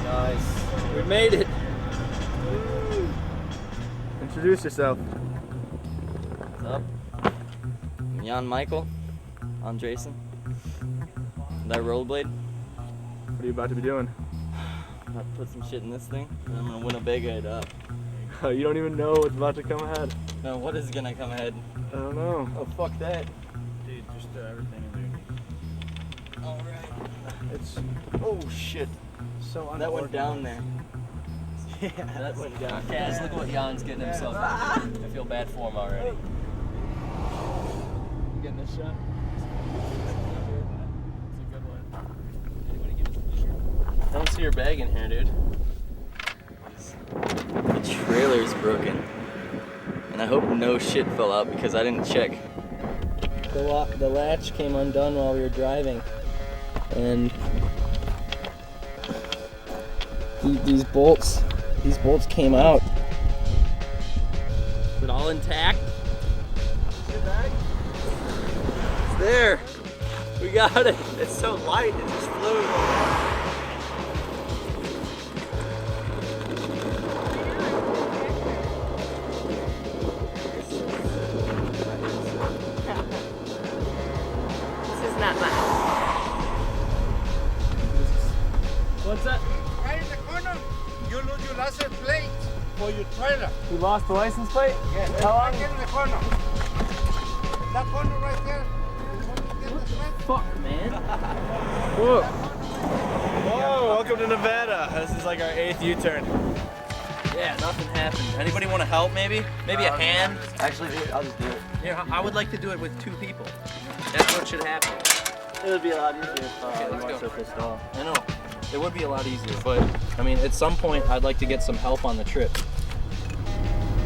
Speaker 3: Nice. We made it. Introduce yourself.
Speaker 22: What's up? I'm Jan Michael. I'm Jason. Did I rollerblade?
Speaker 3: What are you about to be doing?
Speaker 22: I'm about to put some shit in this thing, and I'm gonna Winnebago it up.
Speaker 3: You don't even know what's about to come ahead.
Speaker 22: No, what is gonna come ahead?
Speaker 3: I don't know.
Speaker 22: Oh, fuck that.
Speaker 7: Dude, just throw everything in there.
Speaker 22: Alright.
Speaker 3: It's
Speaker 22: Oh, shit.
Speaker 7: So
Speaker 22: that went down there.
Speaker 7: Yeah,
Speaker 22: that went down.
Speaker 3: Guys, look what Jan's getting himself into. I feel bad for him already.
Speaker 7: You getting this shot?
Speaker 3: I don't see your bag in here, dude.
Speaker 22: The trailer's broken. And I hope no shit fell out because I didn't check.
Speaker 3: The latch came undone while we were driving. And these bolts came out. Is it all intact? It's there. We got it. It's so light, it just flew.
Speaker 23: This is not mine.
Speaker 1: license plate for your trailer.
Speaker 7: You lost the license plate?
Speaker 1: Yeah.
Speaker 7: How long?
Speaker 1: Right in the corner. That corner right there.
Speaker 3: Fuck, man.
Speaker 7: Whoa. Whoa, welcome to Nevada. This is like our 8th U-turn.
Speaker 3: Yeah, nothing happened. Anybody want to help, maybe? Maybe a hand?
Speaker 7: Actually, I'll just do it.
Speaker 3: Yeah, I would like to do it with 2 people. That's what should happen.
Speaker 7: It would be a lot easier if
Speaker 3: Okay,
Speaker 7: you
Speaker 3: let's
Speaker 7: weren't
Speaker 3: go.
Speaker 7: so pissed off.
Speaker 3: I know. It would be a lot easier, but I mean, at some point, I'd like to get some help on the trip.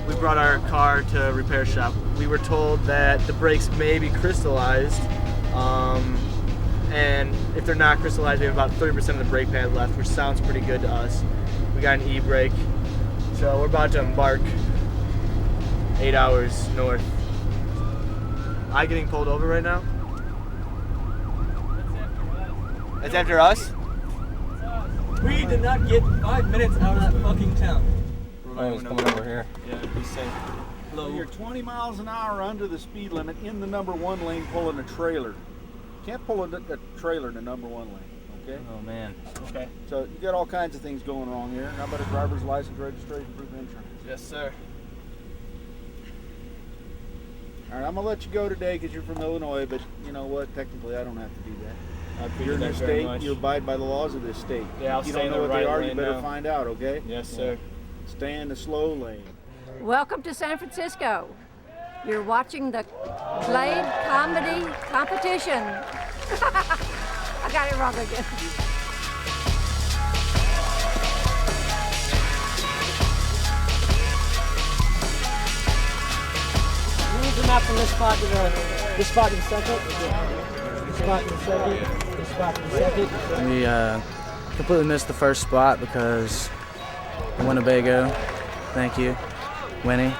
Speaker 7: We brought our car to a repair shop. We were told that the brakes may be crystallized, and if they're not crystallized, we have about 30% of the brake pad left, which sounds pretty good to us. We got an e-brake, so we're about to embark 8 hours north. I getting pulled over right now? That's after us?
Speaker 3: We did not get 5 minutes out of that fucking town.
Speaker 7: Oh, he's coming over here.
Speaker 3: Yeah, be safe. Hello.
Speaker 6: You're 20 miles an hour under the speed limit in the number 1 lane pulling a trailer. Can't pull a trailer in the number 1 lane, okay?
Speaker 3: Oh man. Okay.
Speaker 6: So you got all kinds of things going wrong here. How about a driver's license, registration, proof of insurance?
Speaker 7: Yes, sir.
Speaker 6: All right, I'm gonna let you go today because you're from Illinois, but you know what? Technically, I don't have to do that. You're in this state, you abide by the laws of this state.
Speaker 7: Yeah, I'll
Speaker 6: if you
Speaker 7: stay
Speaker 6: don't
Speaker 7: in
Speaker 6: know
Speaker 7: the
Speaker 6: what they
Speaker 7: right
Speaker 6: are,
Speaker 7: lane
Speaker 6: you better
Speaker 7: now.
Speaker 6: find out, okay?
Speaker 7: Yes, sir.
Speaker 6: Stay in the slow lane.
Speaker 12: Welcome to San Francisco. You're watching the Blade Comedy Competition. I got it wrong again.
Speaker 17: Move the map from this spot to this spot to the second. This spot to the second. This spot to the second.
Speaker 18: We completely missed the first spot because Winnebago, thank you, Winnie.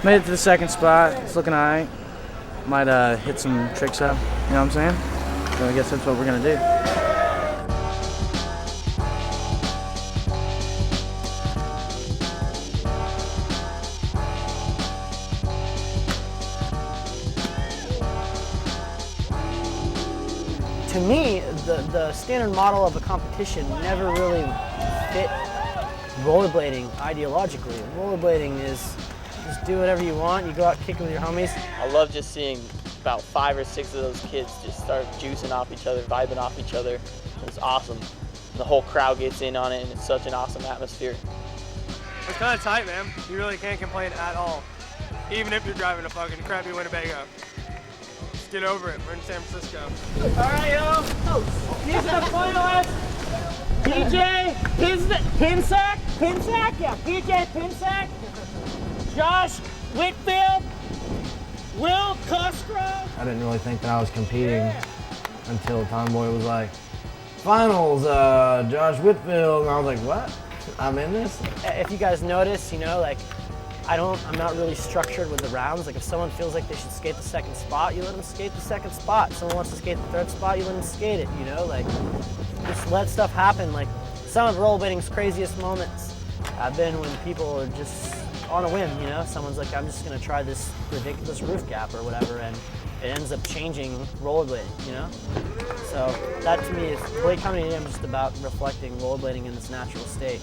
Speaker 18: Made it to the second spot. It's looking alright. Might hit some tricks up, you know what I'm saying? So I guess that's what we're gonna do.
Speaker 17: To me, the standard model of a competition never really fit rollerblading ideologically. Rollerblading is just do whatever you want. You go out, kick it with your homies.
Speaker 20: I love just seeing about 5 or 6 of those kids just start juicing off each other, vibing off each other. It's awesome. The whole crowd gets in on it, and it's such an awesome atmosphere.
Speaker 23: It's kind of tight, man. You really can't complain at all, even if you're driving a fucking crappy Winnebago. Just get over it. We're in San Francisco.
Speaker 17: All right, yo. These are the finalists. PJ Pinsack? Yeah, PJ Pinsack. Josh Whitfield. Will Cosgrove.
Speaker 18: I didn't really think that I was competing until Tomboy was like, finals, Josh Whitfield, and I was like, what? I'm in this?
Speaker 17: If you guys notice, you know, like, I'm not really structured with the rounds. Like, if someone feels like they should skate the second spot, you let them skate the second spot. If someone wants to skate the third spot, you let them skate it, you know? Like, just let stuff happen. Like, some of rollerblading's craziest moments have been when people are just on a whim, you know? Someone's like, I'm just gonna try this ridiculous roof gap or whatever, and it ends up changing rollerblading, you know? So that to me is, Blade Comedy Jam just about reflecting rollerblading in its natural state.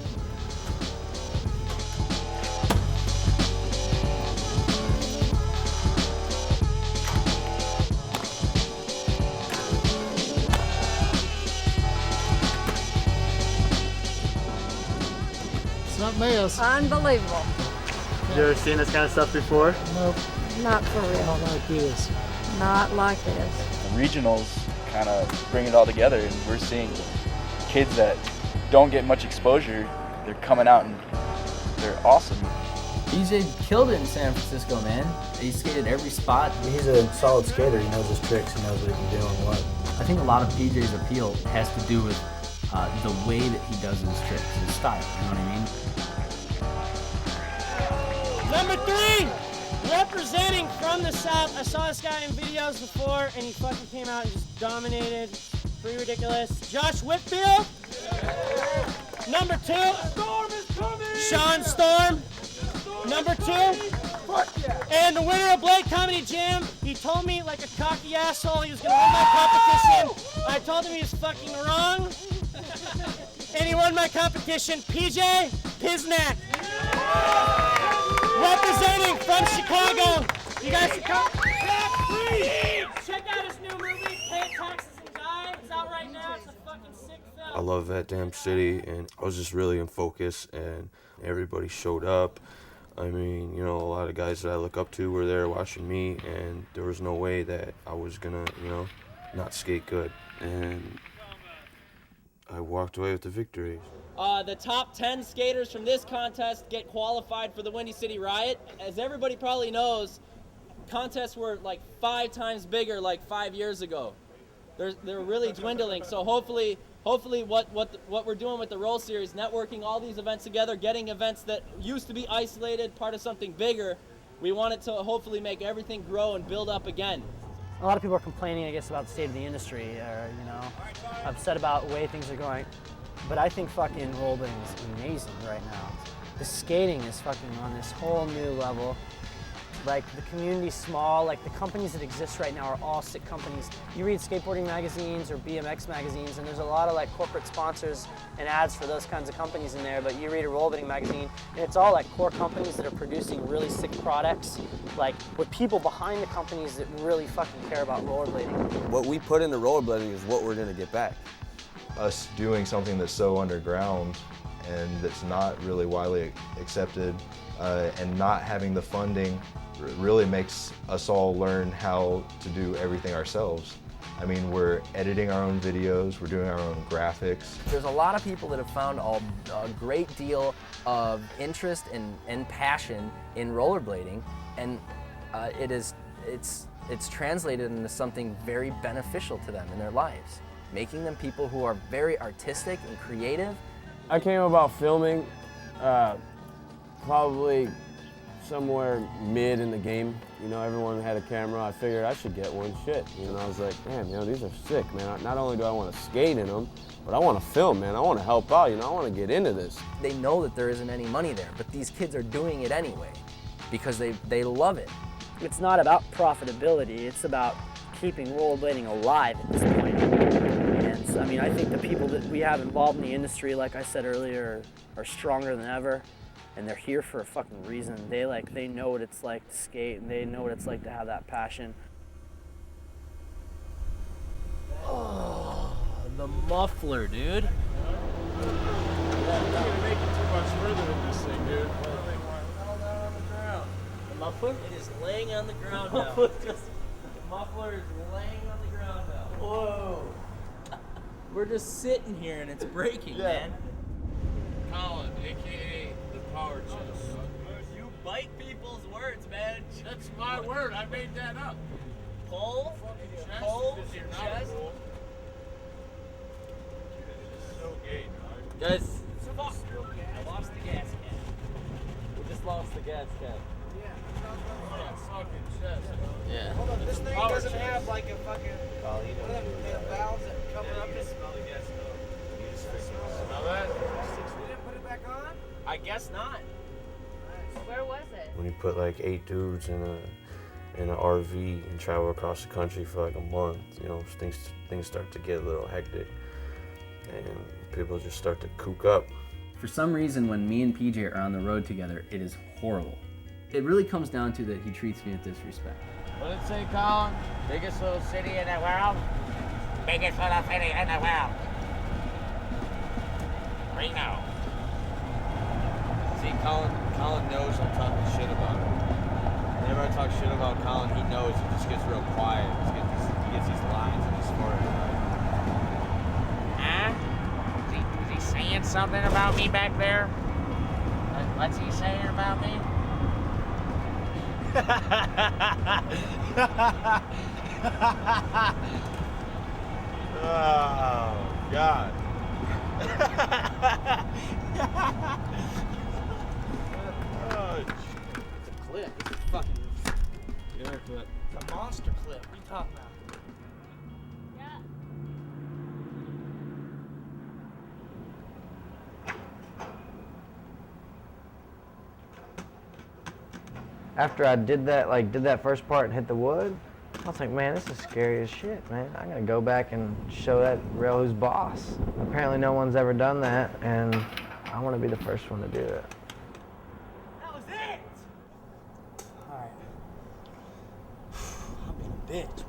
Speaker 12: It's not mess. Unbelievable.
Speaker 7: You ever seen this kind of stuff before?
Speaker 12: Nope. Not for real. Not like this. Not like this.
Speaker 7: The regionals kind of bring it all together, and we're seeing kids that don't get much exposure. They're coming out and they're awesome.
Speaker 3: BJ killed it in San Francisco, man. He skated every spot.
Speaker 18: He's a solid skater. He knows his tricks. He knows what he can do and what.
Speaker 3: I think a lot of PJ's appeal has to do with the way that he does his tricks, his style, you know what I mean?
Speaker 17: Number 3, representing from the South. I saw this guy in videos before, and he fucking came out and just dominated. Pretty ridiculous. Josh Whitfield. Number 2, Storm is coming. Sean Storm. Number 2. And the winner of Blade Comedy Jam, he told me like a cocky asshole he was gonna win my competition. I told him he was fucking wrong. And he won my competition, PJ Piznak. Representing from Chicago. You guys should come. Check out his new movie, Pay Taxes and Die. It's out right now. It's a fucking sick film.
Speaker 8: I love that damn city, and I was just really in focus, and everybody showed up. I mean, you know, a lot of guys that I look up to were there watching me, and there was no way that I was gonna, you know, not skate good. And I walked away with the victory.
Speaker 3: The top 10 skaters from this contest get qualified for the Windy City Riot. As everybody probably knows, contests were like 5 times bigger like 5 years ago. They're really dwindling. So hopefully what we're doing with the Roll Series, networking all these events together, getting events that used to be isolated, part of something bigger, we want it to hopefully make everything grow and build up again.
Speaker 17: A lot of people are complaining, I guess, about the state of the industry, or, you know, upset about the way things are going. But I think fucking rollerblading is amazing right now. The skating is fucking on this whole new level. Like, the community's small, like the companies that exist right now are all sick companies. You read skateboarding magazines or BMX magazines, and there's a lot of like corporate sponsors and ads for those kinds of companies in there, but you read a rollerblading magazine, and it's all like core companies that are producing really sick products, like with people behind the companies that really fucking care about rollerblading.
Speaker 13: What we put into rollerblading is what we're gonna get back.
Speaker 15: Us doing something that's so underground and that's not really widely accepted and not having the funding really makes us all learn how to do everything ourselves. I mean, we're editing our own videos, we're doing our own graphics.
Speaker 11: There's a lot of people that have found a great deal of interest and passion in rollerblading, and it's translated into something very beneficial to them in their lives, making them people who are very artistic and creative.
Speaker 24: I came about filming probably somewhere mid in the game. You know, everyone had a camera. I figured I should get one. Shit. You know, I was like, man, you know, these are sick, man. Not only do I want to skate in them, but I want to film, man. I want to help out. You know, I want to get into this.
Speaker 11: They know that there isn't any money there, but these kids are doing it anyway because they love it.
Speaker 17: It's not about profitability. It's about keeping rollerblading alive at this point. And so, I mean, I think the people that we have involved in the industry, like I said earlier, are stronger than ever. And they're here for a fucking reason. They know what it's like to skate, and they know what it's like to have that passion.
Speaker 3: Oh, the muffler, dude.
Speaker 2: You're gonna make it too much further than this thing, dude.
Speaker 3: The muffler? It is laying on the ground now. The muffler is laying on the ground now. Whoa. We're just sitting here and it's breaking, man.
Speaker 10: Colin, a.k.a. the power chest.
Speaker 3: You bite people's words, man.
Speaker 10: That's my word. I made that up.
Speaker 3: Pull your chest.
Speaker 10: So gay,
Speaker 3: Guys, I lost the gas can. We just lost the gas can. Yeah.
Speaker 1: Hold on, this thing doesn't have like a fucking one of them valves that cover up this.
Speaker 10: Smell the gas though.
Speaker 1: Smell that? We didn't put it back on?
Speaker 3: I guess not.
Speaker 12: Where was it?
Speaker 8: When you put like 8 dudes in an RV and travel across the country for like a month, you know, things start to get a little hectic, and people just start to kook up.
Speaker 3: For some reason, when me and PJ are on the road together, it is horrible. It really comes down to that he treats me with disrespect.
Speaker 1: What did it say, Colin? Biggest little city in the world? Biggest little city in the world. Reno.
Speaker 10: See, Colin knows I'm talking shit about him. Whenever I talk shit about Colin, he knows. He just gets real quiet. He gets these lines in his forehead.
Speaker 1: Huh? Is he saying something about me back there? What's he saying about me?
Speaker 4: Oh, God.
Speaker 3: It's a clip. This is fucking.
Speaker 2: Yeah, clip.
Speaker 3: It's a monster clip. What are you talking about?
Speaker 18: After I did that first part and hit the wood,
Speaker 17: I was like, man, this is scary as shit, man. I'm gonna go back and show that rail who's boss. Apparently no one's ever done that, and I want to be the first one to do it.
Speaker 7: That was it! Alright. I'm being a bitch.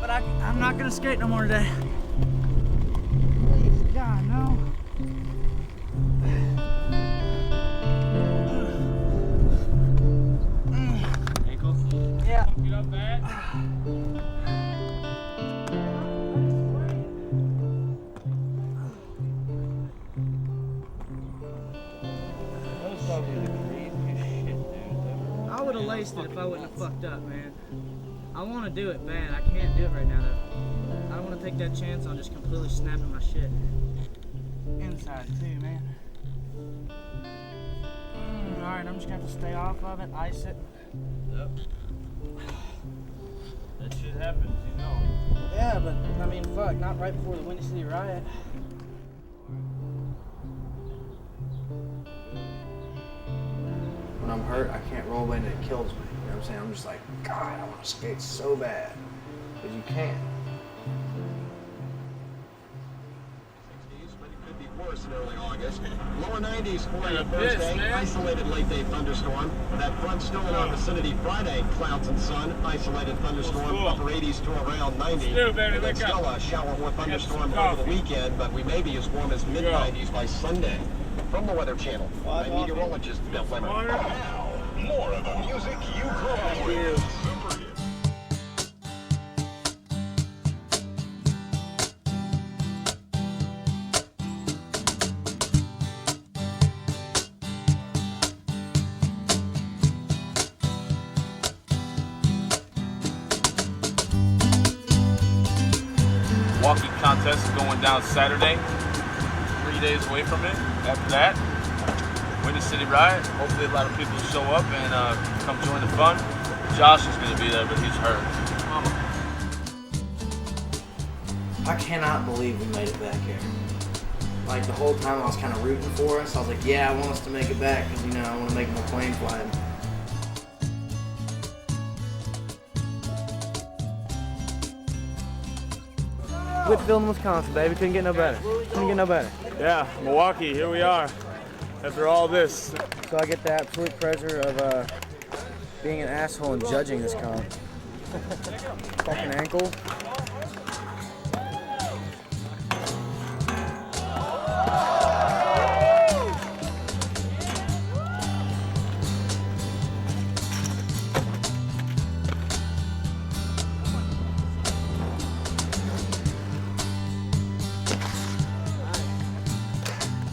Speaker 7: But I'm not gonna skate no more today. Please, God, no.
Speaker 2: Ankle?
Speaker 7: Yeah.
Speaker 2: Get up bad?
Speaker 7: That was probably the craziest shit, dude. I would have laced it if I wouldn't have fucked up, man. I want to do it bad. I can't do it right now, though. I don't want to take that chance on just completely snapping my shit. Inside, too, man. Alright, I'm just going to have to stay off of it, ice it.
Speaker 2: Yep. That shit happens, you know.
Speaker 7: Yeah, but, I mean, fuck, not right before the Windy City riot.
Speaker 18: When I'm hurt, I can't roll away and it kills me. You know what I'm saying? I'm just like, God, I want to skate so bad. But you can't.
Speaker 5: Worse in early August. Lower 90s for you Thursday. Isolated late day thunderstorm. That front still in our vicinity Friday. Clouds and sun. Isolated thunderstorm. Upper 80s to around 90. And then still a shower or thunderstorm over the weekend, but we may be as warm as mid 90s by Sunday. From the Weather Channel, I'm meteorologist Bill Lemon. Now, more of the music you grew up with. Super hits.
Speaker 10: Walking contest is going down Saturday. 3 days away from it. After that, Windy City Riot. Hopefully a lot of people show up and come join the fun. Josh is going to be there, but he's hurt.
Speaker 18: I cannot believe we made it back here. Like the whole time I was kind of rooting for us. I was like, yeah, I want us to make it back because, you know, I want to make more plane flying.
Speaker 7: Whitfield, Wisconsin, baby. Couldn't get no better. Couldn't get no better.
Speaker 24: Yeah, Milwaukee, here we are. After all this.
Speaker 7: So I get the absolute pleasure of being an asshole and judging this comp. Fucking ankle.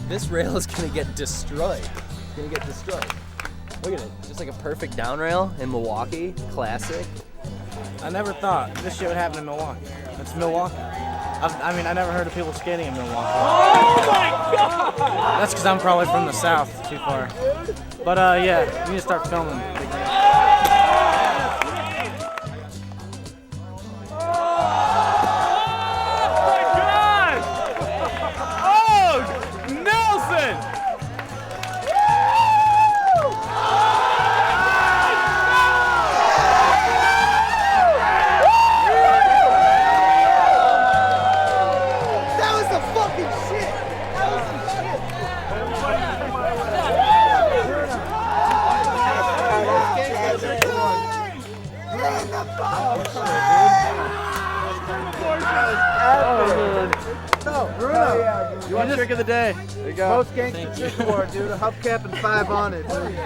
Speaker 3: This rail is gonna get destroyed. It's gonna get destroyed. Look at it, just like a perfect down rail in Milwaukee, classic.
Speaker 7: I never thought this shit would happen in Milwaukee. It's Milwaukee. I mean, I never heard of people skating in Milwaukee.
Speaker 2: Oh my God!
Speaker 7: That's because I'm probably from the south, too far. But yeah, we need to start filming.
Speaker 6: You want trick of the day?
Speaker 7: There you go.
Speaker 6: Most gangster trick award, dude. A hubcap and 5 on it, dude.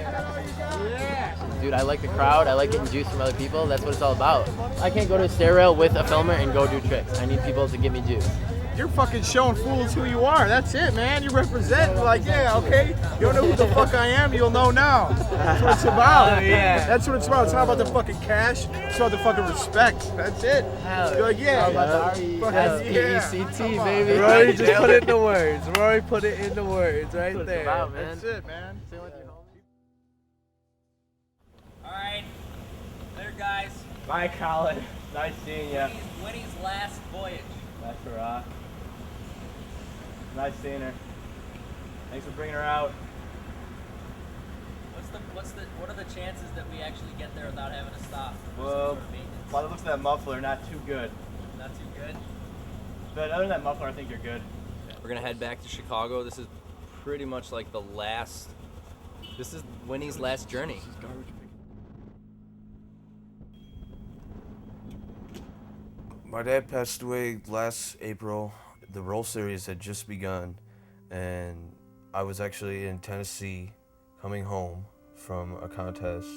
Speaker 3: Dude, I like the crowd. I like getting juice from other people. That's what it's all about. I can't go to a stair rail with a filmer and go do tricks. I need people to give me juice.
Speaker 6: You're fucking showing fools who you are. That's it, man. You represent. Like, yeah, okay. You don't know who the fuck I am. You'll know now. That's what it's about.
Speaker 7: Yeah.
Speaker 6: That's what it's about. It's not about the fucking cash. It's about the fucking respect. That's it. You're like, yeah.
Speaker 7: S-E-E-C-T, baby. We already just put it into words. We already put it into words right
Speaker 3: That's
Speaker 7: there.
Speaker 3: about, man.
Speaker 6: That's it, man.
Speaker 9: Alright. Later, guys.
Speaker 7: Bye, Colin. Nice seeing you.
Speaker 11: Winnie's last voyage.
Speaker 7: That's a rock. Nice seeing her. Thanks for bringing her out.
Speaker 11: What are the chances that we actually get there without having to stop?
Speaker 7: Well, by the looks of that muffler, not too good.
Speaker 11: Not too good?
Speaker 7: But other than that muffler, I think you're good.
Speaker 3: We're gonna head back to Chicago. This is pretty much like the last, this is Winnie's last journey.
Speaker 8: My dad passed away last April. The Roll Series had just begun, and I was actually in Tennessee coming home from a contest.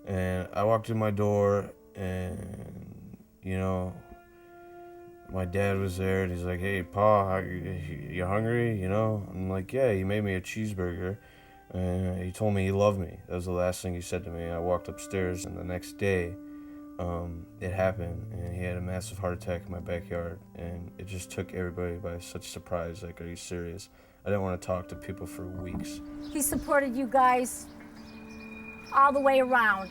Speaker 8: And I walked in my door, and, you know, my dad was there, and he's like, "Hey, Pa, you hungry?" You know? I'm like, "Yeah." He made me a cheeseburger, and he told me he loved me. That was the last thing he said to me. I walked upstairs, and the next day, it happened, and he had a massive heart attack in my backyard, and it just took everybody by such surprise. Like, are you serious? I didn't want to talk to people for weeks.
Speaker 12: He supported you guys all the way around,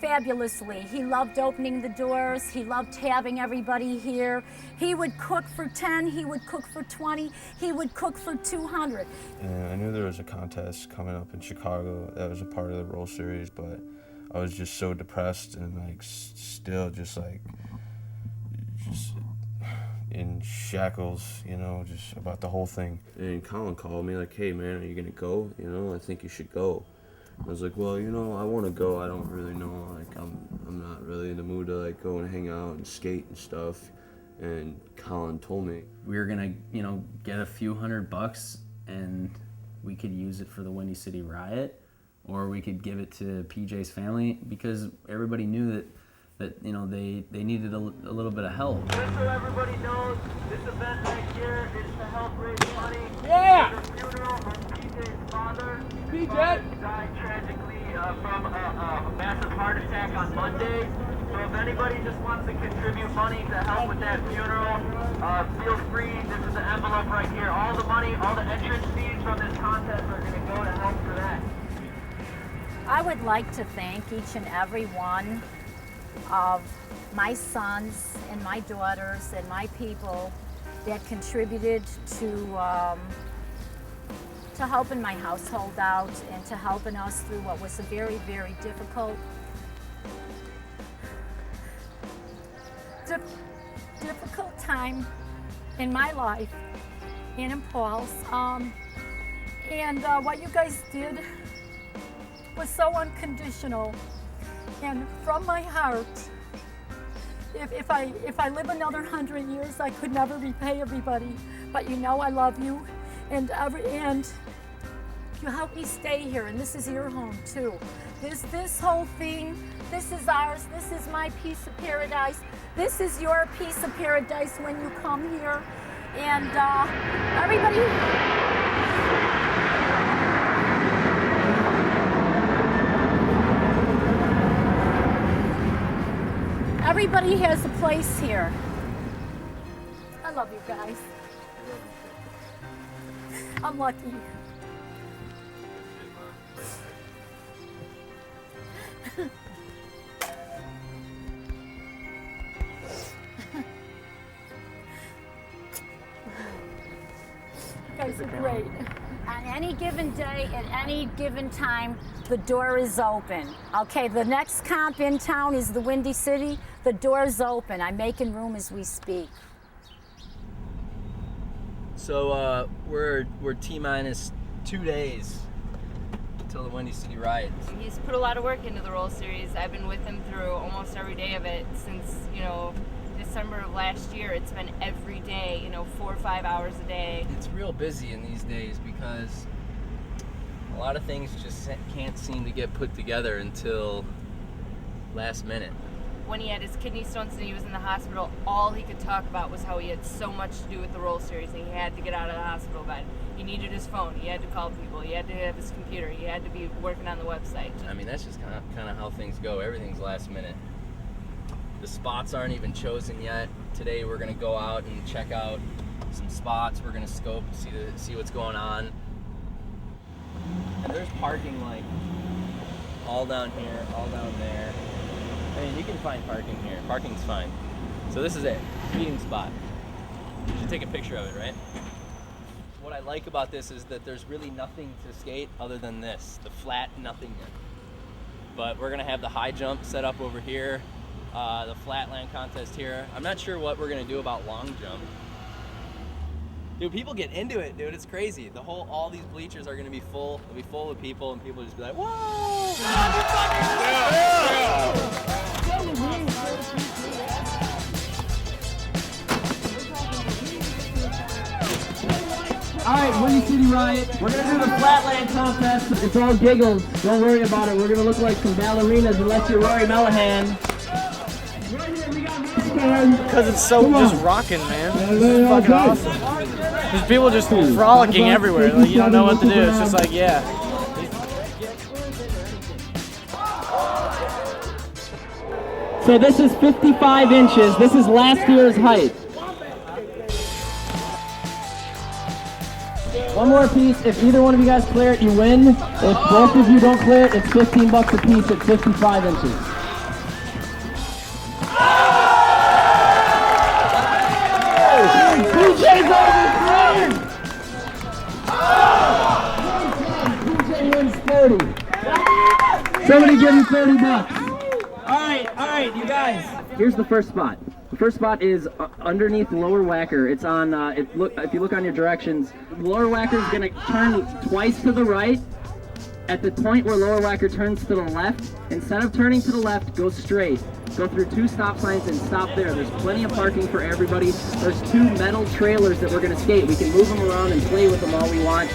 Speaker 12: fabulously. He loved opening the doors. He loved having everybody here. He would cook for 10, he would cook for 20, he would cook for 200.
Speaker 8: And I knew there was a contest coming up in Chicago that was a part of the Roll Series, but I was just so depressed and like still just in shackles, you know, just about the whole thing. And Colin called me like, "Hey man, are you gonna go? You know, I think you should go." I was like, "Well, you know, I want to go. I don't really know. Like, I'm not really in the mood to like go and hang out and skate and stuff." And Colin told me
Speaker 3: We were gonna, you know, get a few $100 and we could use it for the Windy City Riot, or we could give it to PJ's family, because everybody knew that you know, they needed a little bit of help.
Speaker 20: Just so everybody knows, this event right here is to help raise money
Speaker 7: Yeah!
Speaker 20: for the funeral of PJ's father.
Speaker 7: PJ!
Speaker 20: Died tragically from a massive heart attack on Monday. So if anybody just wants to contribute money to help with that funeral, feel free. This is the envelope right here. All the money, all the entrance fees from this contest are going to go to help for that.
Speaker 12: I would like to thank each and every one of my sons and my daughters and my people that contributed to helping my household out and to helping us through what was a very, very difficult time in my life and in Paul's. And what you guys did was so unconditional, and from my heart. If I live another 100 years, I could never repay everybody. But you know I love you, and you helped me stay here, and this is your home too. This whole thing, this is ours. This is my piece of paradise. This is your piece of paradise when you come here, and Everybody has a place here. I love you guys. I'm lucky. You guys are great. On any given day, at any given time, the door is open. Okay, the next comp in town is the Windy City. The door's open. I'm making room as we speak.
Speaker 3: So we're T-minus 2 days until the Windy City Riot.
Speaker 14: He's put a lot of work into the Roll Series. I've been with him through almost every day of it since, you know, December of last year. It's been every day, you know, 4 or 5 hours a day.
Speaker 3: It's real busy in these days because a lot of things just can't seem to get put together until last minute.
Speaker 14: When he had his kidney stones and he was in the hospital, all he could talk about was how he had so much to do with the Roll Series and he had to get out of the hospital bed. He needed his phone, he had to call people, he had to have his computer, he had to be working on the website.
Speaker 3: I mean, that's just kind of how things go. Everything's last minute. The spots aren't even chosen yet. Today we're gonna go out and check out some spots. We're gonna scope, see what's going on. And there's parking like all down here, all down there. I mean, you can find parking here. Parking's fine. So this is it, meeting spot. You should take a picture of it, right? What I like about this is that there's really nothing to skate other than this, the flat nothingness. But we're gonna have the high jump set up over here, the flatland contest here. I'm not sure what we're gonna do about long jump. Dude, people get into it, dude. It's crazy. All these bleachers are gonna be full. They'll be full of people, and people just be like, "Whoa!"
Speaker 16: All right, Windy City Riot. We're gonna do the flatland contest. It's all giggles. Don't worry about it. We're gonna look like some ballerinas unless you're Rory Mellahan.
Speaker 7: Because it's so just rocking, man. It's fucking awesome. There's people just frolicking everywhere. Like, you don't know what to do. It's just like, yeah.
Speaker 16: So this is 55 inches. This is last year's height. One more piece. If either one of you guys clear it, you win. If both of you don't clear it, it's 15 bucks a piece at 55 inches. DJ's over 3! DJ wins 30. Somebody give him 30 bucks. All right, you guys. Here's the first spot. The first spot is underneath lower whacker. It's on, if you look on your directions, lower whacker is going to turn twice to the right. At the point where lower whacker turns to the left, instead of turning to the left, go straight. Go through 2 stop signs and stop there. There's plenty of parking for everybody. There's 2 metal trailers that we're going to skate. We can move them around and play with them all we want.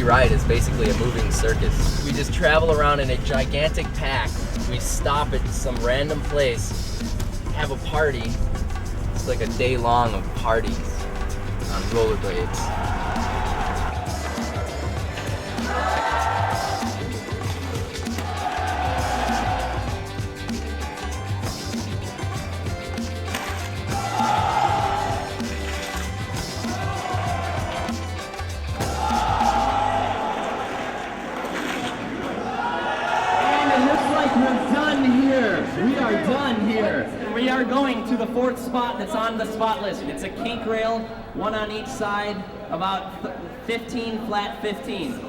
Speaker 3: Ride is basically a moving circus. We just travel around in a gigantic pack. We stop at some random place, have a party. It's like a day long of parties on rollerblades. We are going to the 4th spot that's on the spot list. It's a kink rail, 1 on each side, about 15, flat 15.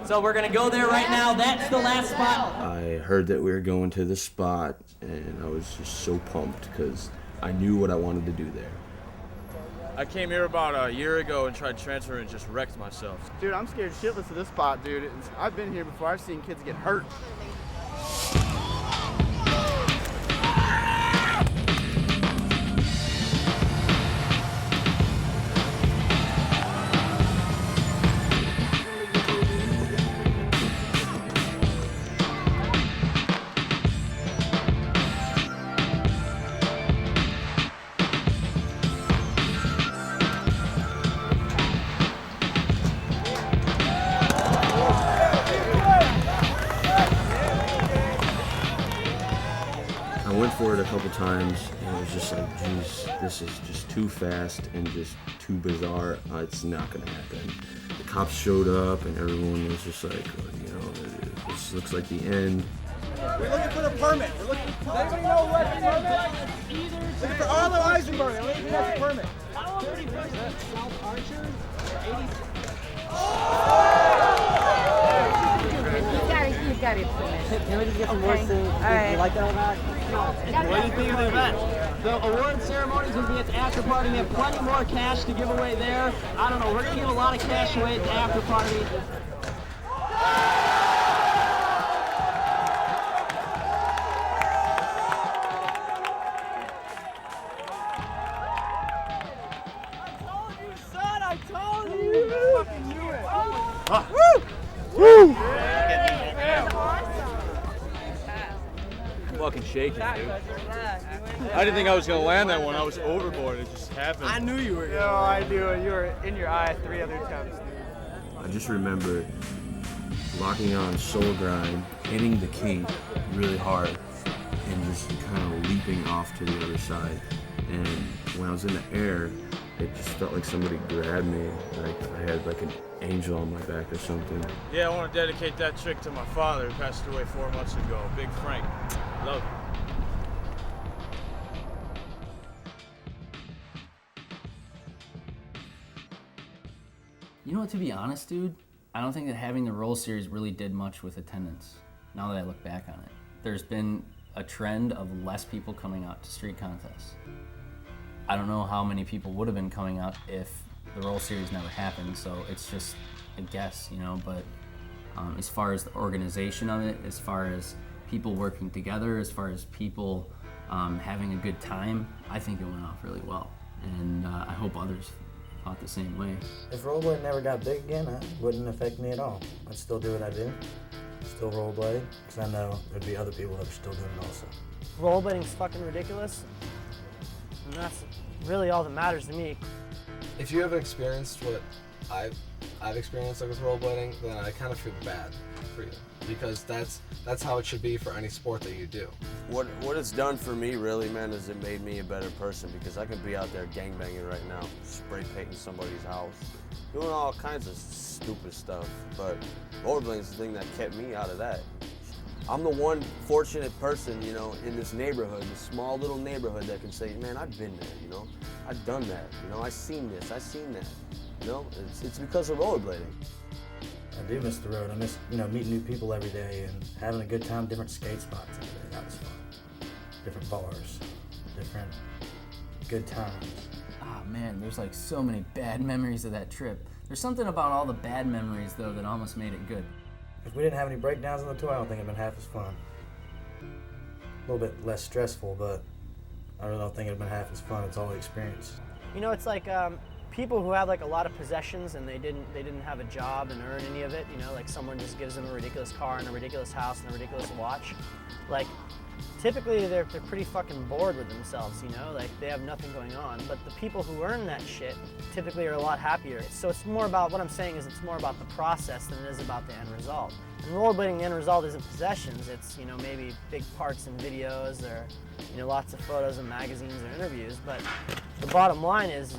Speaker 3: So we're gonna go there right now. That's the last spot.
Speaker 4: I heard that we were going to the spot, and I was just so pumped because I knew what I wanted to do there.
Speaker 24: I came here about a year ago and tried to transfer and just wrecked myself.
Speaker 6: Dude, I'm scared shitless of this spot, dude. I've been here before. I've seen kids get hurt.
Speaker 4: I went for it a couple times, and it was just like, geez, this is just too fast and just too bizarre. It's not gonna happen. The cops showed up, and everyone was just like, you know, this looks like the end.
Speaker 6: We're looking for the permit. We're looking. Does anybody know what permit? Looking for Arlo Eisenberg. I don't think that's a permit. 31st South Archer, 86.
Speaker 12: You got it finished.
Speaker 16: Can we just get some more things?
Speaker 12: All right.
Speaker 16: You like that or not? What do you think of the event? The award ceremony is going to be at the after party. We have plenty more cash to give away there. I don't know. We're going to give a lot of cash away at the after party.
Speaker 19: fucking shaking, dude.
Speaker 21: I didn't think I was gonna land that one. I was overboard. It just happened.
Speaker 7: I knew you were. No, I knew it. You were in your eye 3 other attempts, dude.
Speaker 8: I just remember locking on soul grind, hitting the key really hard, and just kind of leaping off to the other side. And when I was in the air, it just felt like somebody grabbed me, like I had like an angel on my back or something.
Speaker 21: Yeah, I want to dedicate that trick to my father who passed away 4 months ago. Big Frank. Love you.
Speaker 3: You know what, to be honest, dude, I don't think that having the roll series really did much with attendance, now that I look back on it. There's been a trend of less people coming out to street contests. I don't know how many people would have been coming out if the roll series never happened, so it's just a guess, you know, but as far as the organization of it, as far as people working together, as far as people having a good time, I think it went off really well, and I hope others thought the same way.
Speaker 18: If rollerblading never got big again, it wouldn't affect me at all. I'd still do what I do, still rollerblade, because I know there'd be other people that are still doing it also.
Speaker 17: Rollerblading's fucking ridiculous, and that's really all that matters to me.
Speaker 22: If you haven't experienced what I've experienced like with rollerblading, then I kind of feel bad for you, because that's how it should be for any sport that you do.
Speaker 4: What it's done for me really, man, is it made me a better person, because I could be out there gangbanging right now, spray painting somebody's house, doing all kinds of stupid stuff, but rollerblading is the thing that kept me out of that. I'm the one fortunate person, you know, in this neighborhood, this small little neighborhood that can say, man, I've been there, you know, I've done that, you know, I've seen this, I've seen that, you know, it's because of rollerblading.
Speaker 18: I do miss the road. I miss, you know, meeting new people every day and having a good time, different skate spots every day. That was fun. Different bars, different good times.
Speaker 3: Ah, man, there's like so many bad memories of that trip. There's something about all the bad memories, though, that almost made it good.
Speaker 18: If we didn't have any breakdowns on the tour, I don't think it'd been half as fun. A little bit less stressful, but I really don't think it'd been half as fun. It's all the experience.
Speaker 17: You know, it's like people who have like a lot of possessions and they didn't have a job and earn any of it. You know, like someone just gives them a ridiculous car and a ridiculous house and a ridiculous watch. Like, typically they're pretty fucking bored with themselves, you know, like they have nothing going on. But the people who earn that shit typically are a lot happier. So it's more about, what I'm saying is it's more about the process than it is about the end result. And rollerblading, the end result isn't possessions, it's, you know, maybe big parts in videos or, you know, lots of photos in magazines or interviews. But the bottom line is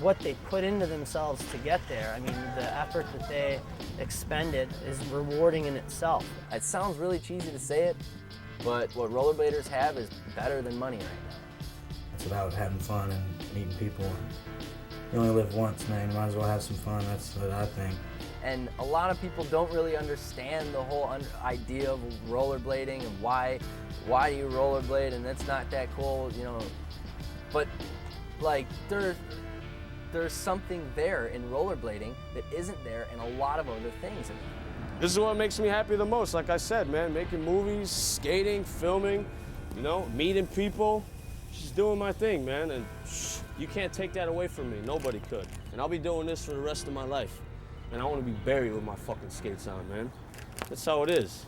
Speaker 17: what they put into themselves to get there. I mean, the effort that they expended is rewarding in itself.
Speaker 11: It sounds really cheesy to say it, but what rollerbladers have is better than money right now.
Speaker 18: It's about having fun and meeting people. You only live once, man. You might as well have some fun. That's what I think.
Speaker 11: And a lot of people don't really understand the whole idea of rollerblading and why do you rollerblade and that's not that cool, you know. But like there's something there in rollerblading that isn't there in a lot of other things.
Speaker 4: This is what makes me happy the most, like I said, man, making movies, skating, filming, you know, meeting people, just doing my thing, man, and you can't take that away from me, nobody could. And I'll be doing this for the rest of my life. And I want to be buried with my fucking skates on, man. That's how it is.